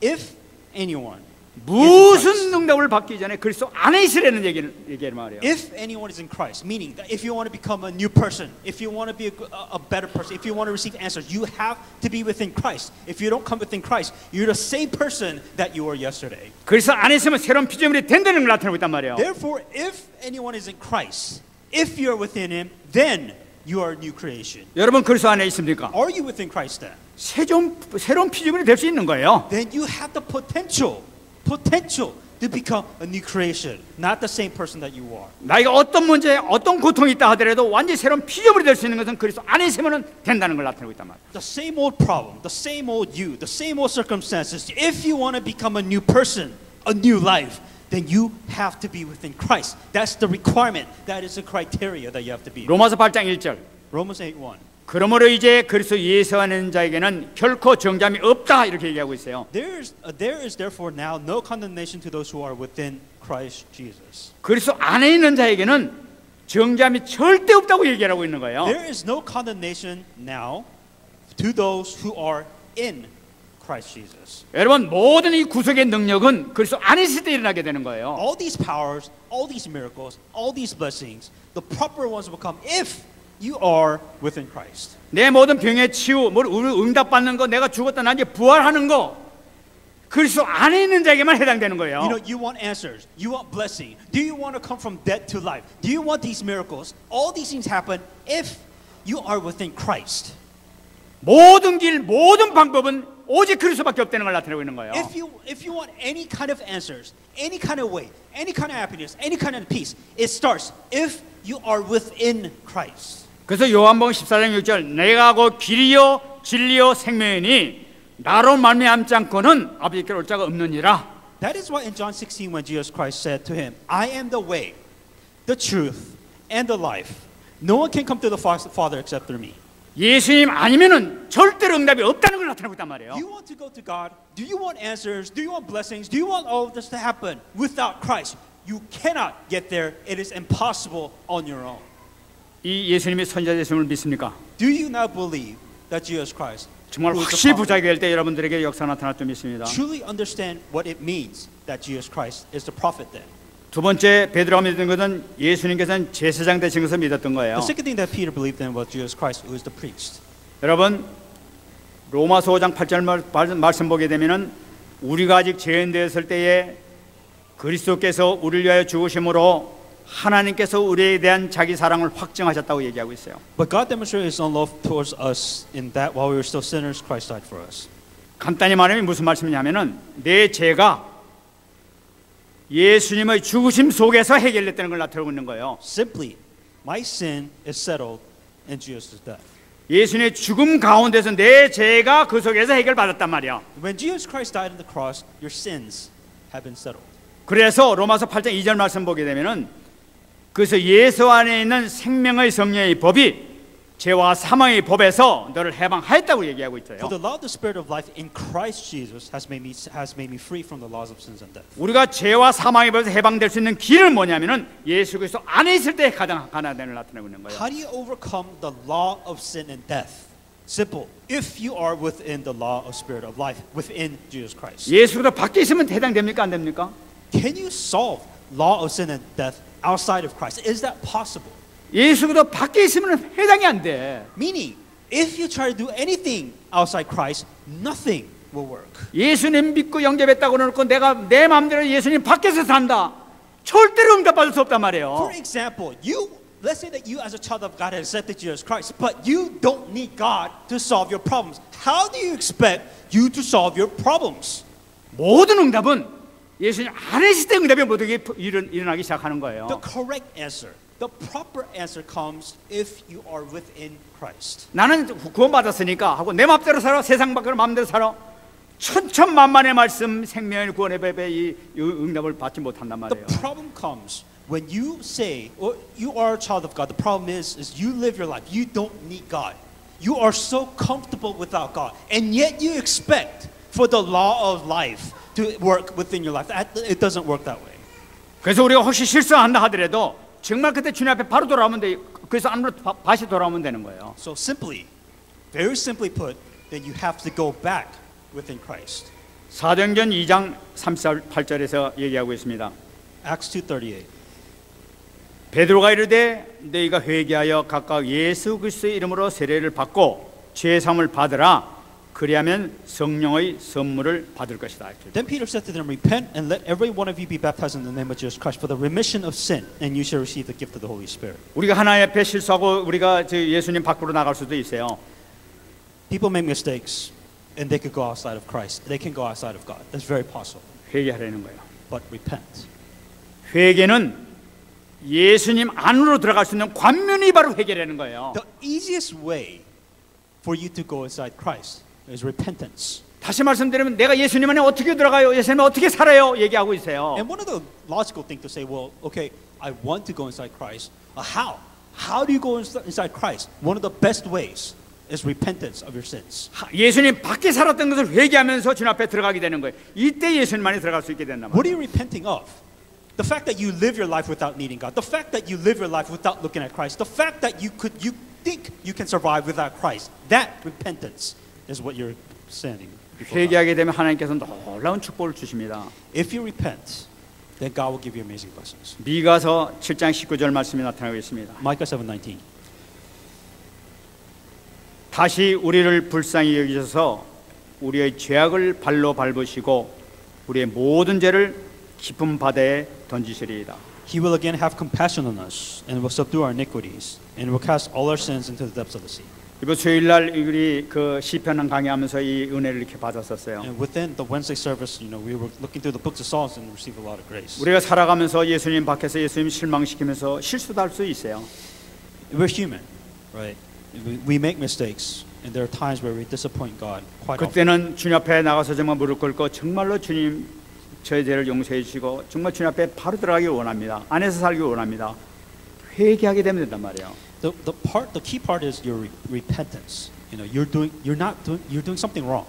If anyone 무슨 응답을 받기 전에 그리스도 안에 있으라는 얘기를 말이에요. If anyone is in Christ, meaning that if you want to become a new person, if you want to be a better person, if you want to receive answers, you have to be within Christ. If you don't come within Christ, you're the same person that you were yesterday. 그리스도 안에 있으면 새로운 피조물이 된다는 걸 나타내고 있단 말이에요. Therefore, if anyone is in Christ, if you're within Him, then you are a new creation. 여러분 그리스도 안에 있습니까? Are you within Christ then? 새로운 피조물이 될 수 있는 거예요. Then you have the potential to become a new creation, not the same person that you are. 나이가 어떤 문제에 어떤 고통이 있다 하더라도 완전히 새로운 피조물이 될 수 있는 것은 그리스도 안에 있으면 된다는 걸 나타내고 있단 말이에요. The same old problem, the same old you, the same old circumstances. If you want to become a new person, a new life, then you have to be within Christ. That's the requirement. That is the criteria that you have to be. 로마서 8장 1절. Romans 8:1. 그러므로 이제 그리스도 예수 안에 있는 자에게는 결코 정죄함이 없다 이렇게 얘기하고 있어요. There is therefore now no condemnation to those who are within Christ Jesus. 그리스도 안에 있는 자에게는 정죄함이 절대 없다고 얘기하고 있는 거예요. There is no condemnation now to those who are in Christ Jesus. 여러분 모든 이 구속의 능력은 그리스도 안에 있을 때 일어나게 되는 거예요. All these powers, all these miracles, all these blessings, the proper ones will come if you are within Christ. 내 모든 병의 치유, 응답받는 거, 내가 죽었다 난 이제 부활하는 거, 그리스도 안에 있는 자에게만 해당되는 거예요. You know, you want answers, you want blessing. Do you want to come from death to life? Do you want these miracles? All these things happen if you are within Christ. 모든 길, 모든 방법은 오직 그리스도밖에 없다는 걸 나타내고 있는 거예요. If you want any kind of answers, any kind of way, any kind of happiness, any kind of peace, it starts if you are within Christ. 그래서 요한복음 14장 6절 내가 곧 길이요 진리요 생명이니 나로 말미암지 않고는 아버지께 올 자가 없느니라. That is why in John 16 when Jesus Christ said to him, I am the way, the truth, and the life. No one can come to the Father except through me. 예수님 아니면은 절대로 응답이 없다는 걸 나타내고 있단 말이에요. Do you want to go to God? Do you want answers? Do you want blessings? Do you want all of this to happen? Without Christ, you cannot get there. It is impossible on your own. 이 예수님이 선지자 되심을 믿습니까? Do you now believe that Jesus Christ, 정말 who is the 확실히 prophet, 부자가 될 때 여러분들에게 역사 나타날 줄 믿습니다. truly understand what it means that Jesus Christ is the prophet then? 두 번째 베드로가 믿는 것은 예수님께서는 제사장 되신 것을 믿었던 거예요. The second thing that Peter believed in was Jesus Christ, who is the priest. 여러분 로마서 5장 8절 말씀 보게 되면은 우리가 아직 죄인되었을 때에 그리스도께서 우리를 위하여 죽으심으로 하나님께서 우리에 대한 자기 사랑을 확증하셨다고 얘기하고 있어요. But God demonstrated His own love towards us in that while we were still sinners, Christ died for us. 간단히 말하면 무슨 말씀이냐면은 내 죄가 예수님의 죽으심 속에서 해결됐다는 걸 나타내고 있는 거예요. Simply, my sin is settled in Jesus' death. 예수님의 죽음 가운데서 내 죄가 그 속에서 해결받았단 말이야. When Jesus Christ died on the cross, your sins have been settled. 그래서 로마서 8장 2절 말씀 보게 되면은 그래서 예수 안에 있는 생명의 성령의 법이 죄와 사망의 법에서 너를 해방하였다고 얘기하고 있어요. For the law of the Spirit of life in Christ Jesus has made me free from the laws of sins and death. 우리가 죄와 사망의 법에서 해방될 수 있는 길은 뭐냐면은 예수 그리스도 안에 있을 때 가장 가난함을 나타내고 있는 거예요. How do you overcome the law of sin and death? Simple. If you are within the law of Spirit of life, within Jesus Christ. 예수 그리스도 밖에 있으면 해당됩니까? 안 됩니까? Can you solve law of sin and death outside of Christ? Is that possible? 예수 그리스도 밖에 있으면 해당이 안 돼. Meaning, if you try to do anything outside Christ, nothing will work. 예수님 믿고 영접했다고 그러고 내가 내 마음대로 예수님 밖에서 산다. 절대로 응답받을 수 없단 말이에요. For example, let's say that you as a child of God have accepted Jesus Christ, but you don't need God to solve your problems. How do you expect you to solve your problems? 모든 응답은 예수님 안에 있을 때 응답이 모두게 일어나기 시작하는 거예요. The correct answer, the proper answer comes if you are within Christ. 나는 구원받았으니까 하고 내 마음대로 살아 세상 밖으로 마음대로 살아 천천만만의 말씀 생명의 구원의 법에 이 응답을 받지 못한단 말이에요. The problem comes when you say, or you are a child of God. The problem is you live your life. You don't need God. You are so comfortable without God, and yet you expect for the law of life to work within your life. It doesn't work that way. 그래서 우리가 혹시 실수한다 하더라도 정말 그때 주님 앞에 바로 돌아오면 돼. 그래서 안으로 다시 돌아오면 되는 거예요. So simply, very simply put, then you have to go back within Christ. 사도행전 2장 38절에서 얘기하고 있습니다. Acts 2:38. 베드로가 이르되 너희가 회개하여 각각 예수 그리스도의 이름으로 세례를 받고 죄 사함을 받으라. 그리하면 성령의 선물을 받을 것이다. Then Peter said to them, Repent and let every one of you be baptized in the name of Jesus Christ for the remission of sin, and you shall receive the gift of the Holy Spirit. 우리가 하나님 앞에 실수하고 우리가 예수님 밖으로 나갈 수도 있어요. People make mistakes, and they could go outside of Christ. They can go outside of God. That's very possible. 회개하라는 거예요. But repent. 회개는 예수님 안으로 들어갈 수 있는 관문이 바로 회개라는 거예요. The easiest way for you to go inside Christ is repentance. 다시 말씀드리면 내가 예수님 안에 어떻게 들어가요? 예수님 어떻게 살아요? 얘기하고 있어요. And one of the logical things to say, well, okay, I want to go inside Christ. How? How do you go inside Christ? One of the best ways is repentance of your sins. 예수님 밖에 살았던 것을 회개하면서 주님 앞에 들어가게 되는 거예요. 이때 예수님 안에 들어갈 수 있게 된단 What are 말이에요. you repenting of? The fact that you live your life without needing God. The fact that you live your life without looking at Christ. The fact that you think you can survive without Christ. That repentance is what you're standing before God. 회개하게 되면 하나님께서 놀라운 축복을 주십니다. If you repent, then God will give you amazing blessings. 미가서 7장 19절 말씀이 나타나고 있습니다. Micah 7:19. 다시 우리를 불쌍히 여기셔서 우리의 죄악을 발로 밟으시고 우리의 모든 죄를 깊은 바다에 던지시리이다. He will again have compassion on us and will subdue our iniquities and will cast all our sins into the depths of the sea. 이번 수요일 날 우리 그 시편 강의하면서 이 은혜를 이렇게 받았었어요. And within the Wednesday service, we were looking through the books of Psalms and received a lot of grace. 우리가 살아가면서 예수님 밖에서 예수님 실망시키면서 실수도 할 수 있어요. We're human, right? We make mistakes, and there are times where we disappoint God quite often. 그때는 주님 앞에 나가서 정말 무릎 꿇고 정말로 주님 저의 죄를 용서해 주시고 정말 주님 앞에 바로 들어가기 원합니다. 안에서 살기 원합니다. 회개하게 되면 된단 말이에요. The key part is your repentance. You're doing something wrong,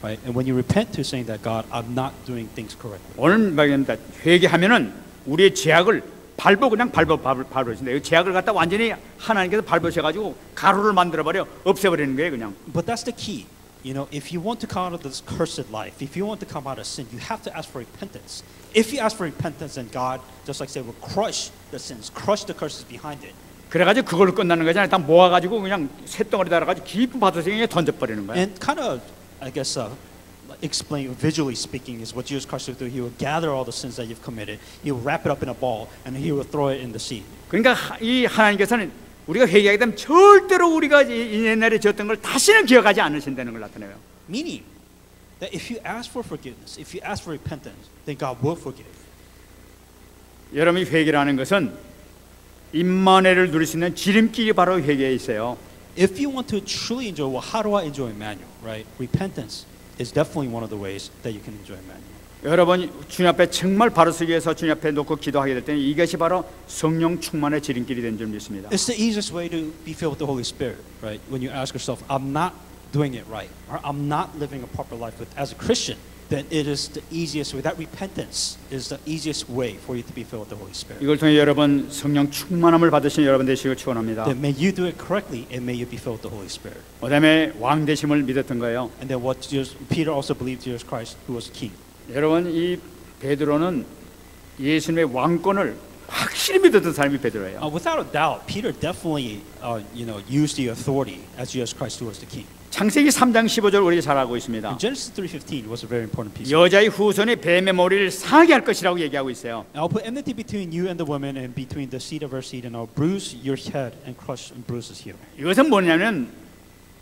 right? And when you repent to saying that God, I'm not doing things correctly. 오늘 말입니다. 회개하면은 우리의 죄악을 그냥 밟으신다. 이 죄악을 갖다 완전히 하나님께서 밟으셔가지고 가루를 만들어 버려 없애버리는 거예요, 그냥. But that's the key. If you want to come out of this cursed life, if you want to come out of sin, you have to ask for repentance. If you ask for repentance, then God, just like I said, will crush the sins, crush the curses behind it. 그래가지고 그걸로 끝나는 거잖아요. 일단 모아가지고 그냥 쇳덩어리 달아가지고 깊은 바닷속에 그냥 던져버리는 거예요. And kind of, I guess, explain visually speaking is what Jesus Christ would do. He would gather all the sins that you've committed. He would wrap it up in a ball, and he would throw it in the sea. 그러니까 이 하나님께서는 우리가 회개하게 되면 절대로 우리가 옛날에 지었던 걸 다시는 기억하지 않으신다는 걸 나타내요. Meaning that if you ask for forgiveness, if you ask for repentance, then God will forgive. 여러분이 회개라는 것은 임마누엘을 누릴 수 있는 지름길이 바로 회개에 있어요. If you want to truly enjoy, well, how do I enjoy Emmanuel, right? Repentance is definitely one of the ways that you can enjoy Emmanuel. 여러분 주님 앞에 정말 바로 서기 위해서 주님 앞에 놓고 기도하게 될 때는 이것이 바로 성령 충만의 지름길이 된 줄 믿습니다. It's the easiest way to be filled with the Holy Spirit, right? When you ask yourself, I'm not doing it right, or I'm not living a proper life as a Christian, then it is the easiest way. That repentance is the easiest way for you to be filled with the Holy Spirit. 이걸 통해 여러분 성령 충만함을 받으신 여러분 되시길 축원합니다. Then may you do it correctly, and may you be filled with the Holy Spirit. 그다음에 왕 되심을 믿었던 거예요. And then what Peter also believed Jesus Christ, who was king. 여러분 이 베드로는 예수님의 왕권을 확실히 믿었던 사람이 베드로예요. Without a doubt, Peter definitely, used the authority as Jesus Christ, who was the king. 창세기 3장 15절 우리가 잘 알고 있습니다. Genesis 3:15 was a very important piece. 여자의 후손이 뱀의 머리를 상하게 할 것이라고 얘기하고 있어요. I'll put enmity between you and the woman, and between the seed of her seed, and I'll bruise your head and crush and bruise his heel. 이것은 뭐냐면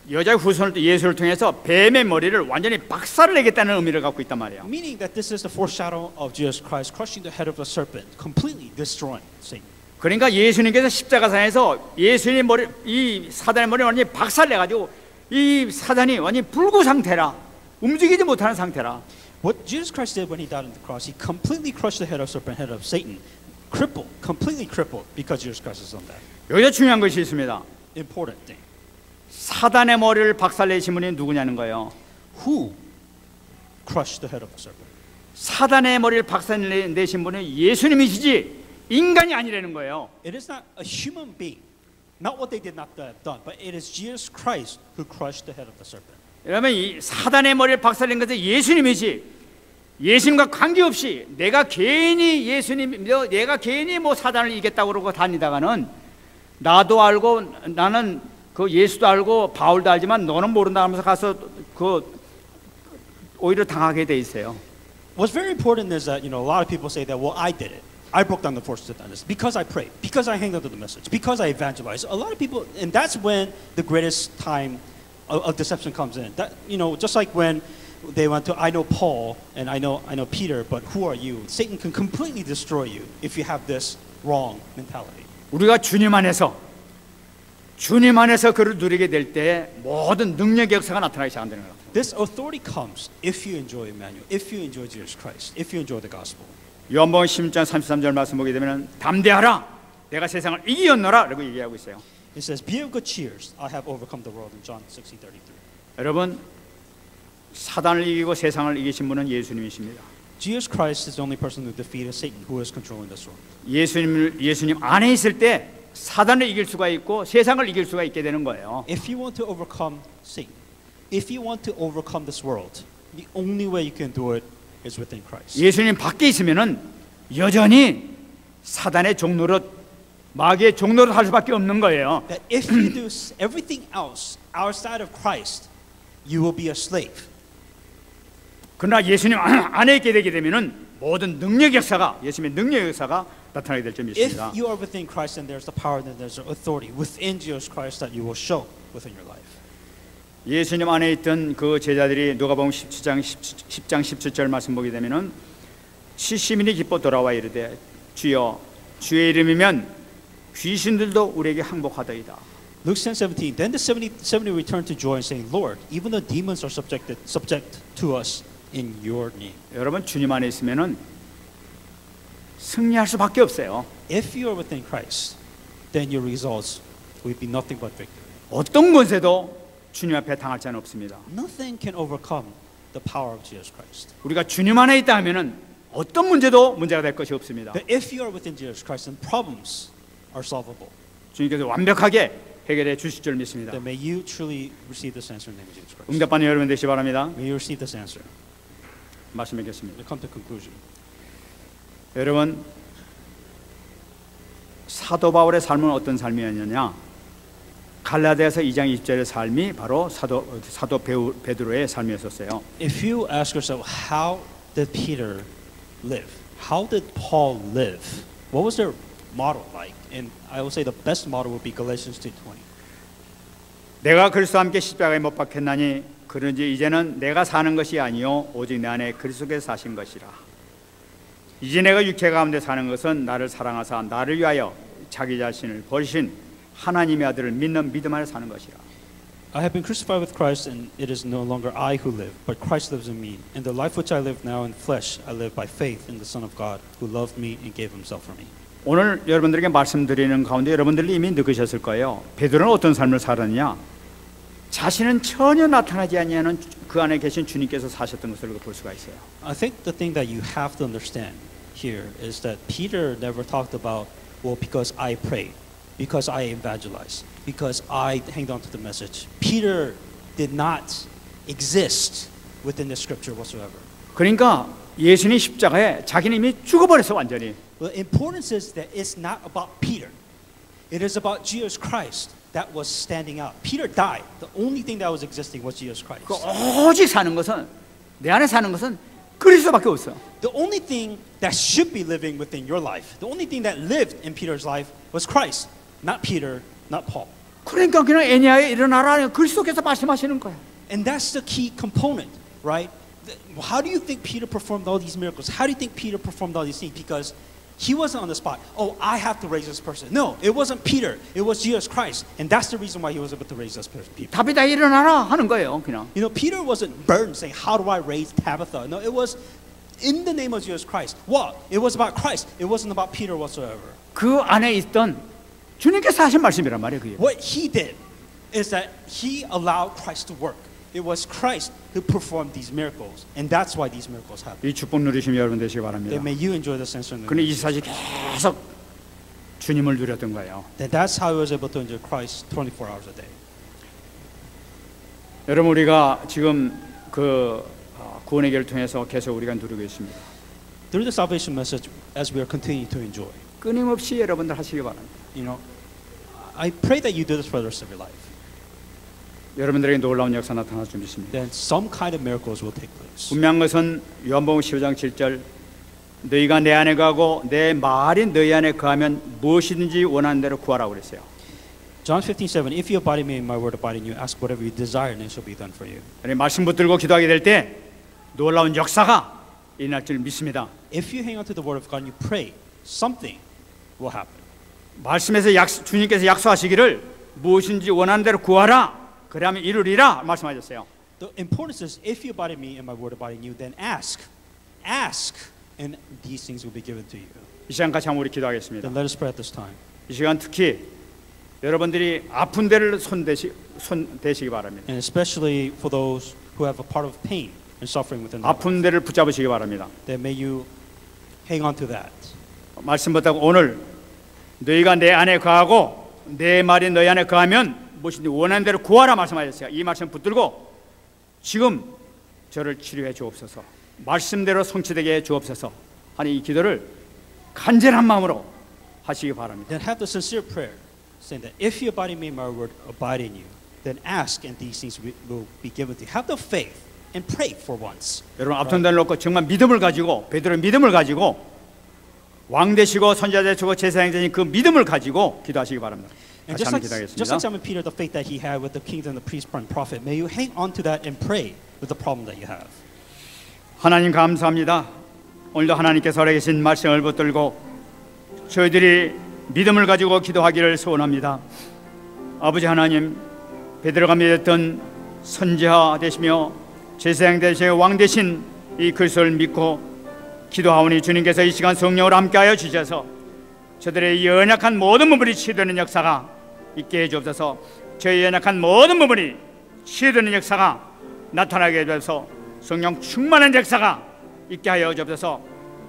여자의 후손을 예수를 통해서 뱀의 머리를 완전히 박살을 내겠다는 의미를 갖고 있단 말이에요. Meaning that this is the foreshadow of Jesus Christ crushing the head of the serpent, completely destroying Satan. 그러니까 예수님께서 십자가상에서 예수님의 머리, 이 사단의 머리를 완전히 박살 내가지고 이 사단이 완전히 불구 상태라, 움직이지 못하는 상태라. What Jesus Christ did when he died on the cross, he completely crushed the head of serpent, head of Satan, crippled, completely crippled, because Jesus Christ has done that. 여기서 중요한 것이 있습니다. Important thing. 사단의 머리를 박살내신 분이 누구냐는 거예요. Who crushed the head of the serpent? 사단의 머리를 박살내신 분은 예수님이시지 인간이 아니라는 거예요. It is not a human being, not what they did not have done, but it is Jesus Christ who crushed the head of the serpent. 여러분 이 사단의 머리를 박살낸 것은 예수님이지 예수님과 관계없이 내가 괜히 내가 괜히 뭐 사단을 이겼다고 그러고 다니다가는 나도 알고 나는 그 예수도 알고 바울도 알지만 너는 모른다 하면서 가서 그 오히려 당하게 돼 있어요. What's very important is that a lot of people say that, well, I did it. I broke down the forces of darkness because I prayed, because I hanged on to the message, because I evangelized. A lot of people, and that's when the greatest time of deception comes in. That just like when they went to, I know Paul and I know Peter, but who are you? Satan can completely destroy you if you have this wrong mentality. 우리가 주님 안에서 그를 누리게 될 때 모든 능력의 역사가 나타나기 시작한다는 거예요. This authority comes if you enjoy Emmanuel, if you enjoy Jesus Christ, if you enjoy the gospel. 요한복음 16장 33절 말씀 보게 되면 담대하라 내가 세상을 이기었노라 라고 얘기하고 있어요. It says, be of good cheers, I have overcome the world in John 16:33. 여러분 사단을 이기고 세상을 이기신 분은 예수님이십니다. Jesus Christ is the only person who defeated Satan, who is controlling this world. 예수님 안에 있을 때 사단을 이길 수가 있고 세상을 이길 수가 있게 되는 거예요. If you want to overcome Satan, if you want to overcome this world, the only way you can do it is within Christ. 예수님 밖에 있으면은 여전히 사단의 종노릇, 마귀의 종노릇 할 수밖에 없는 거예요. That if you do everything else outside of Christ, you will be a slave. 그러나 예수님 안에 있게 되게 되면은 모든 능력 역사가 예수님의 능력 역사가 나타나게 될 점이 If 있습니다. you are within Christ, then there's the power, then there's the authority within Jesus Christ that you will show within your life. 예수님 안에 있던 그 제자들이 누가복음 10장 17절 말씀 보게 되면은 시시민이 기뻐 돌아와 이르되 주여 주의 이름이면 귀신들도 우리에게 항복하더이다. Luke 10:17. Then the 70 returned to joy, saying, Lord, even the demons are subject to us in your name. 여러분 주님 안에 있으면은 승리할 수밖에 없어요. If you are within Christ, then your results will be nothing but victory. 어떤 권세도 주님 앞에 당할 자는 없습니다. Nothing can overcome the power of Jesus Christ. 우리가 주님 안에 있다 하면은 어떤 문제도 문제가 될 것이 없습니다. But if you are within Jesus Christ, then problems are solvable. 주님께서 완벽하게 해결해 주실 줄 믿습니다. Then may you truly receive this answer in the name of Jesus Christ. 응답받는 여러분 되시기 바랍니다. May you receive this answer. 말씀 맺겠습니다. We come to conclusion. 여러분 사도 바울의 삶은 어떤 삶이었느냐? 갈라디아서 2장 20절의 삶이 바로 사도 베드로의 삶이었었어요. If you ask yourself, how did Peter live? How did Paul live? What was their model like? And I will say the best model would be Galatians 2:20. 내가 그리스도와 함께 십자가에 못 박혔나니 그런지 이제는 내가 사는 것이 아니요 오직 내 안에 그리스도께서 사신 것이라. 이제 내가 육체 가운데 사는 것은 나를 사랑하사 나를 위하여 자기 자신을 버리신 하나님의 아들을 믿는 믿음 안에 사는 것이라. I have been crucified with Christ, and it is no longer I who live, but Christ lives in me. And the life which I live now in flesh, I live by faith in the Son of God, who loved me and gave himself for me. 오늘 여러분들에게 말씀드리는 가운데 여러분들이 이미 느끼셨을 거예요. 베드로는 어떤 삶을 살았느냐? 자신은 전혀 나타나지 아니하는 그 안에 계신 주님께서 사셨던 것을 볼 수가 있어요. I think the thing that you have to understand here is that Peter never talked about, well, because I prayed, because I evangelized, because I hanged on to the message. Peter did not exist within the scripture whatsoever. 그러니까 예수님 십자가에 자기는 이미 죽어버렸어 완전히. The importance is that it's not about Peter. It is about Jesus Christ that was standing out. Peter died. The only thing that was existing was Jesus Christ. 그 오직 사는 것은 내 안에 사는 것은 그리스도밖에 없어. The only thing that should be living within your life, the only thing that lived in Peter's life was Christ, not Peter, not Paul. 그러니까 그냥 애니아에 일어나라 그리스도께서 말씀하시는 거야. And that's the key component, right? How do you think Peter performed all these miracles? How do you think Peter performed all these things? Because he wasn't on the spot. Oh, I have to raise this person. No, it wasn't Peter. It was Jesus Christ. And that's the reason why he was able to raise this person. 다비다 일어나라 하는 거예요, 그냥. You know, Peter wasn't burned saying, how do I raise Tabitha? No, it was in the name of Jesus Christ. What? It was about Christ. It wasn't about Peter whatsoever. 그 안에 있던 주님께서 하신 말씀이란 말이에요, 그게. What he did is that he allowed Christ to work. It was Christ who performed these miracles, and that's why these miracles happened. 이 축복 누리시면 여러분 되시기 바랍니다. Then may you enjoy this answer. 근데 24시 계속 주님을 누렸던 거예요. Then that's how he was able to enjoy Christ 24 hours a day. 여러분 우리가 지금 그 구원의 길을 통해서 계속 우리가 누리고 있습니다. Through the salvation message, as we are continuing to enjoy, 끊임없이 여러분들 하시기 바랍니다. you know, I pray that you do this for the rest of your life. 여러분들에게 놀라운 역사 나타날 줄 믿습니다. Then some kind of miracles will take place. 분명한 것은 요한복음 15장 7절 너희가 내 안에 거하고 내 말이 너희 안에 거하면 무엇이든지 원하는 대로 구하라고 그랬어요. John 15:7. If you abide in me and my word abide in you, ask whatever you desire, and it shall be done for you. 말씀 붙들고 기도하게 될 때 놀라운 역사가 일어날 줄 믿습니다. If you hang on to the word of God and you pray, something will happen. 말씀에서 주님께서 약속하시기를 무엇인지 원하는 대로 구하라. 그러면 이루리라 말씀하셨어요. The importance is if you abide in me and my word abide in you, then ask, and these things will be given to you. 이 시간 같이 한번 우리 기도하겠습니다. Then let us pray at this time. 이 시간 특히 여러분들이 아픈 데를 손대시기 바랍니다. And especially for those who have a part of pain and suffering within them, 아픈 데를 붙잡으시기 바랍니다. then may you hang on to that. 말씀 붙잡고 오늘 너희가 내 안에 거하고 내 말이 너희 안에 거하면 무엇인지 원하는 대로 구하라 말씀하셨어요. 이 말씀 붙들고 지금 저를 치료해 주옵소서, 말씀대로 성취되게 해 주옵소서 하는 이 기도를 간절한 마음으로 하시기 바랍니다. Then have the sincere prayer, saying that if you abide in me, my word abide in you. Then ask, and these things will be given to you. Have the faith and pray for once. 여러분 앞선단을 놓고 정말 믿음을 가지고 베드로의 믿음을 가지고 왕 되시고 선지자 되시고 제사장 되신 그 믿음을 가지고 기도하시기 바랍니다. And 다시 한번 just like 기도하겠습니다. Simon Peter, the faith that he had with the king and the priest and prophet, may you hang on to that and pray with the problem that you have. 하나님 감사합니다. 오늘도 하나님께서 살아계신 말씀을 붙들고 저희들이 믿음을 가지고 기도하기를 소원합니다. 아버지 하나님, 베드로가 믿었던 선지자 되시며 제사장 되시며 왕 되신 이 그리스도를 믿고 기도하오니 주님께서 이 시간 성령으로 함께하여 주셔서 저들의 연약한 모든 부분이 치유되는 역사가 있게 해주옵소서. 저희 연약한 모든 부분이 치유되는 역사가 나타나게 해주옵소서. 성령 충만한 역사가 있게 하여 주옵소서.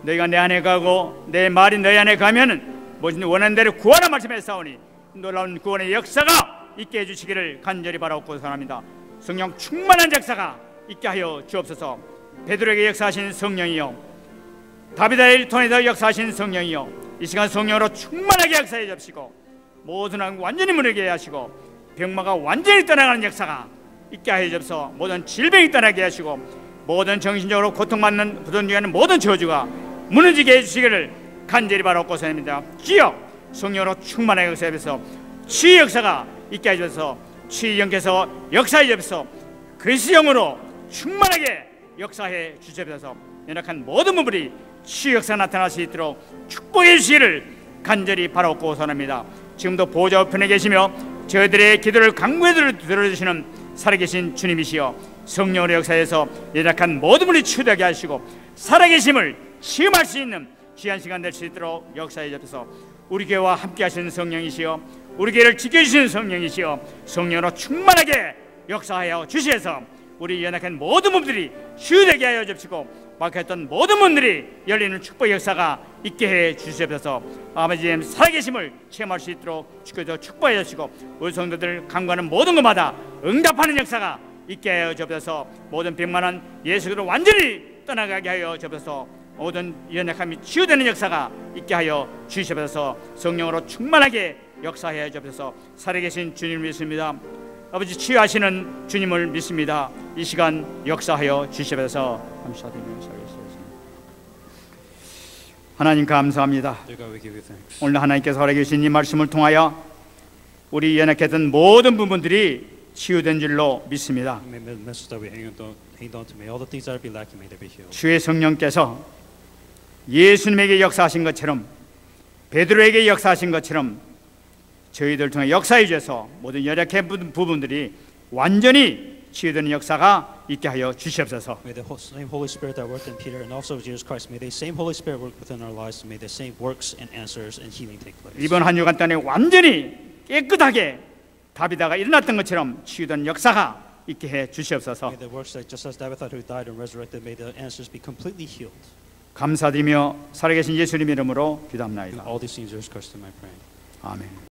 너희가 내 안에 가고 내 말이 너희 안에 가면은 뭐든 원하는 대로 구하라 말씀했사오니 놀라운 구원의 역사가 있게 해주시기를 간절히 바라옵고 사랑합니다. 성령 충만한 역사가 있게 하여 주옵소서. 베드로에게 역사하신 성령이여, 다비다를 통해서 역사하신 성령이여, 이 시간 성령으로 충만하게 역사해 주시고 모든 왕 완전히 무너지게 하시고 병마가 완전히 떠나가는 역사가 있게 하여 주옵소서. 모든 질병이 떠나게 하시고 모든 정신적으로 고통받는 부정중하는 모든 저주가 무너지게 해주시기를 간절히 바라옵고 사입니다. 주여 성령으로 충만하게 역사해 주셔서 치유 역사가 있게 해주셔서 치유 영께서 역사해 주셔서 그리스도 영으로 충만하게 역사해 주셔서 연약한 모든 부분이 치유 역사 나타날 수 있도록 축복해 주시기를 간절히 바라옵고 선합니다. 지금도 보좌 우편에 계시며 저희들의 기도를 간구해 들어주시는 살아계신 주님이시여, 성령으로 역사해서 연약한 모든 분이 치유되게 하시고 살아계심을 시험할 수 있는 귀한 시간 될 수 있도록 역사해 주셔서 우리 교회와 함께 하시는 성령이시여, 우리 교회를 지켜주시는 성령이시여, 성령으로 충만하게 역사하여 주시어서 우리 연약한 모든 분들이 치유되게 하여 주시고 막혔던 모든 문들이 열리는 축복의 역사가 있게 해 주시옵소서. 아버지의 살아계심을 체험할 수 있도록 축복해 주시고 우리 성도들 간구하는 모든 것마다 응답하는 역사가 있게 하여 주옵소서. 모든 병만은 예수로 완전히 떠나가게 하여 주옵소서. 모든 연약함이 치유되는 역사가 있게 하여 주시옵소서. 성령으로 충만하게 역사해 주옵소서. 살아계신 주님을 믿습니다. 아버지 치유하시는 주님을 믿습니다. 이 시간 역사하여 주시옵소서. 감사드리며 살겠습니다. 하나님 감사합니다. 오늘 하나님께서 허락해주신 이 말씀을 통하여 우리 연약했던 모든 부분들이 치유된 줄로 믿습니다. 주의 성령께서 예수님에게 역사하신 것처럼 베드로에게 역사하신 것처럼 저희들 통해 역사해 주셔서 모든 연약한 부분들이 완전히 치유되는 역사가 있게 하여 주시옵소서. May the same Holy Spirit that worked in Peter and also Jesus Christ, may the same Holy Spirit work within our lives. May the same works and answers and healing take place. 이번 한 주간 동안에 완전히 깨끗하게 다비다가 일어났던 것처럼 치유된 역사가 있게 해 주시옵소서. May the works that just as David who died and resurrected, may the answers be completely healed. 감사드리며 살아계신 예수님 이름으로 기도합나이다. All these things, Jesus Christ, in my praying. 아멘.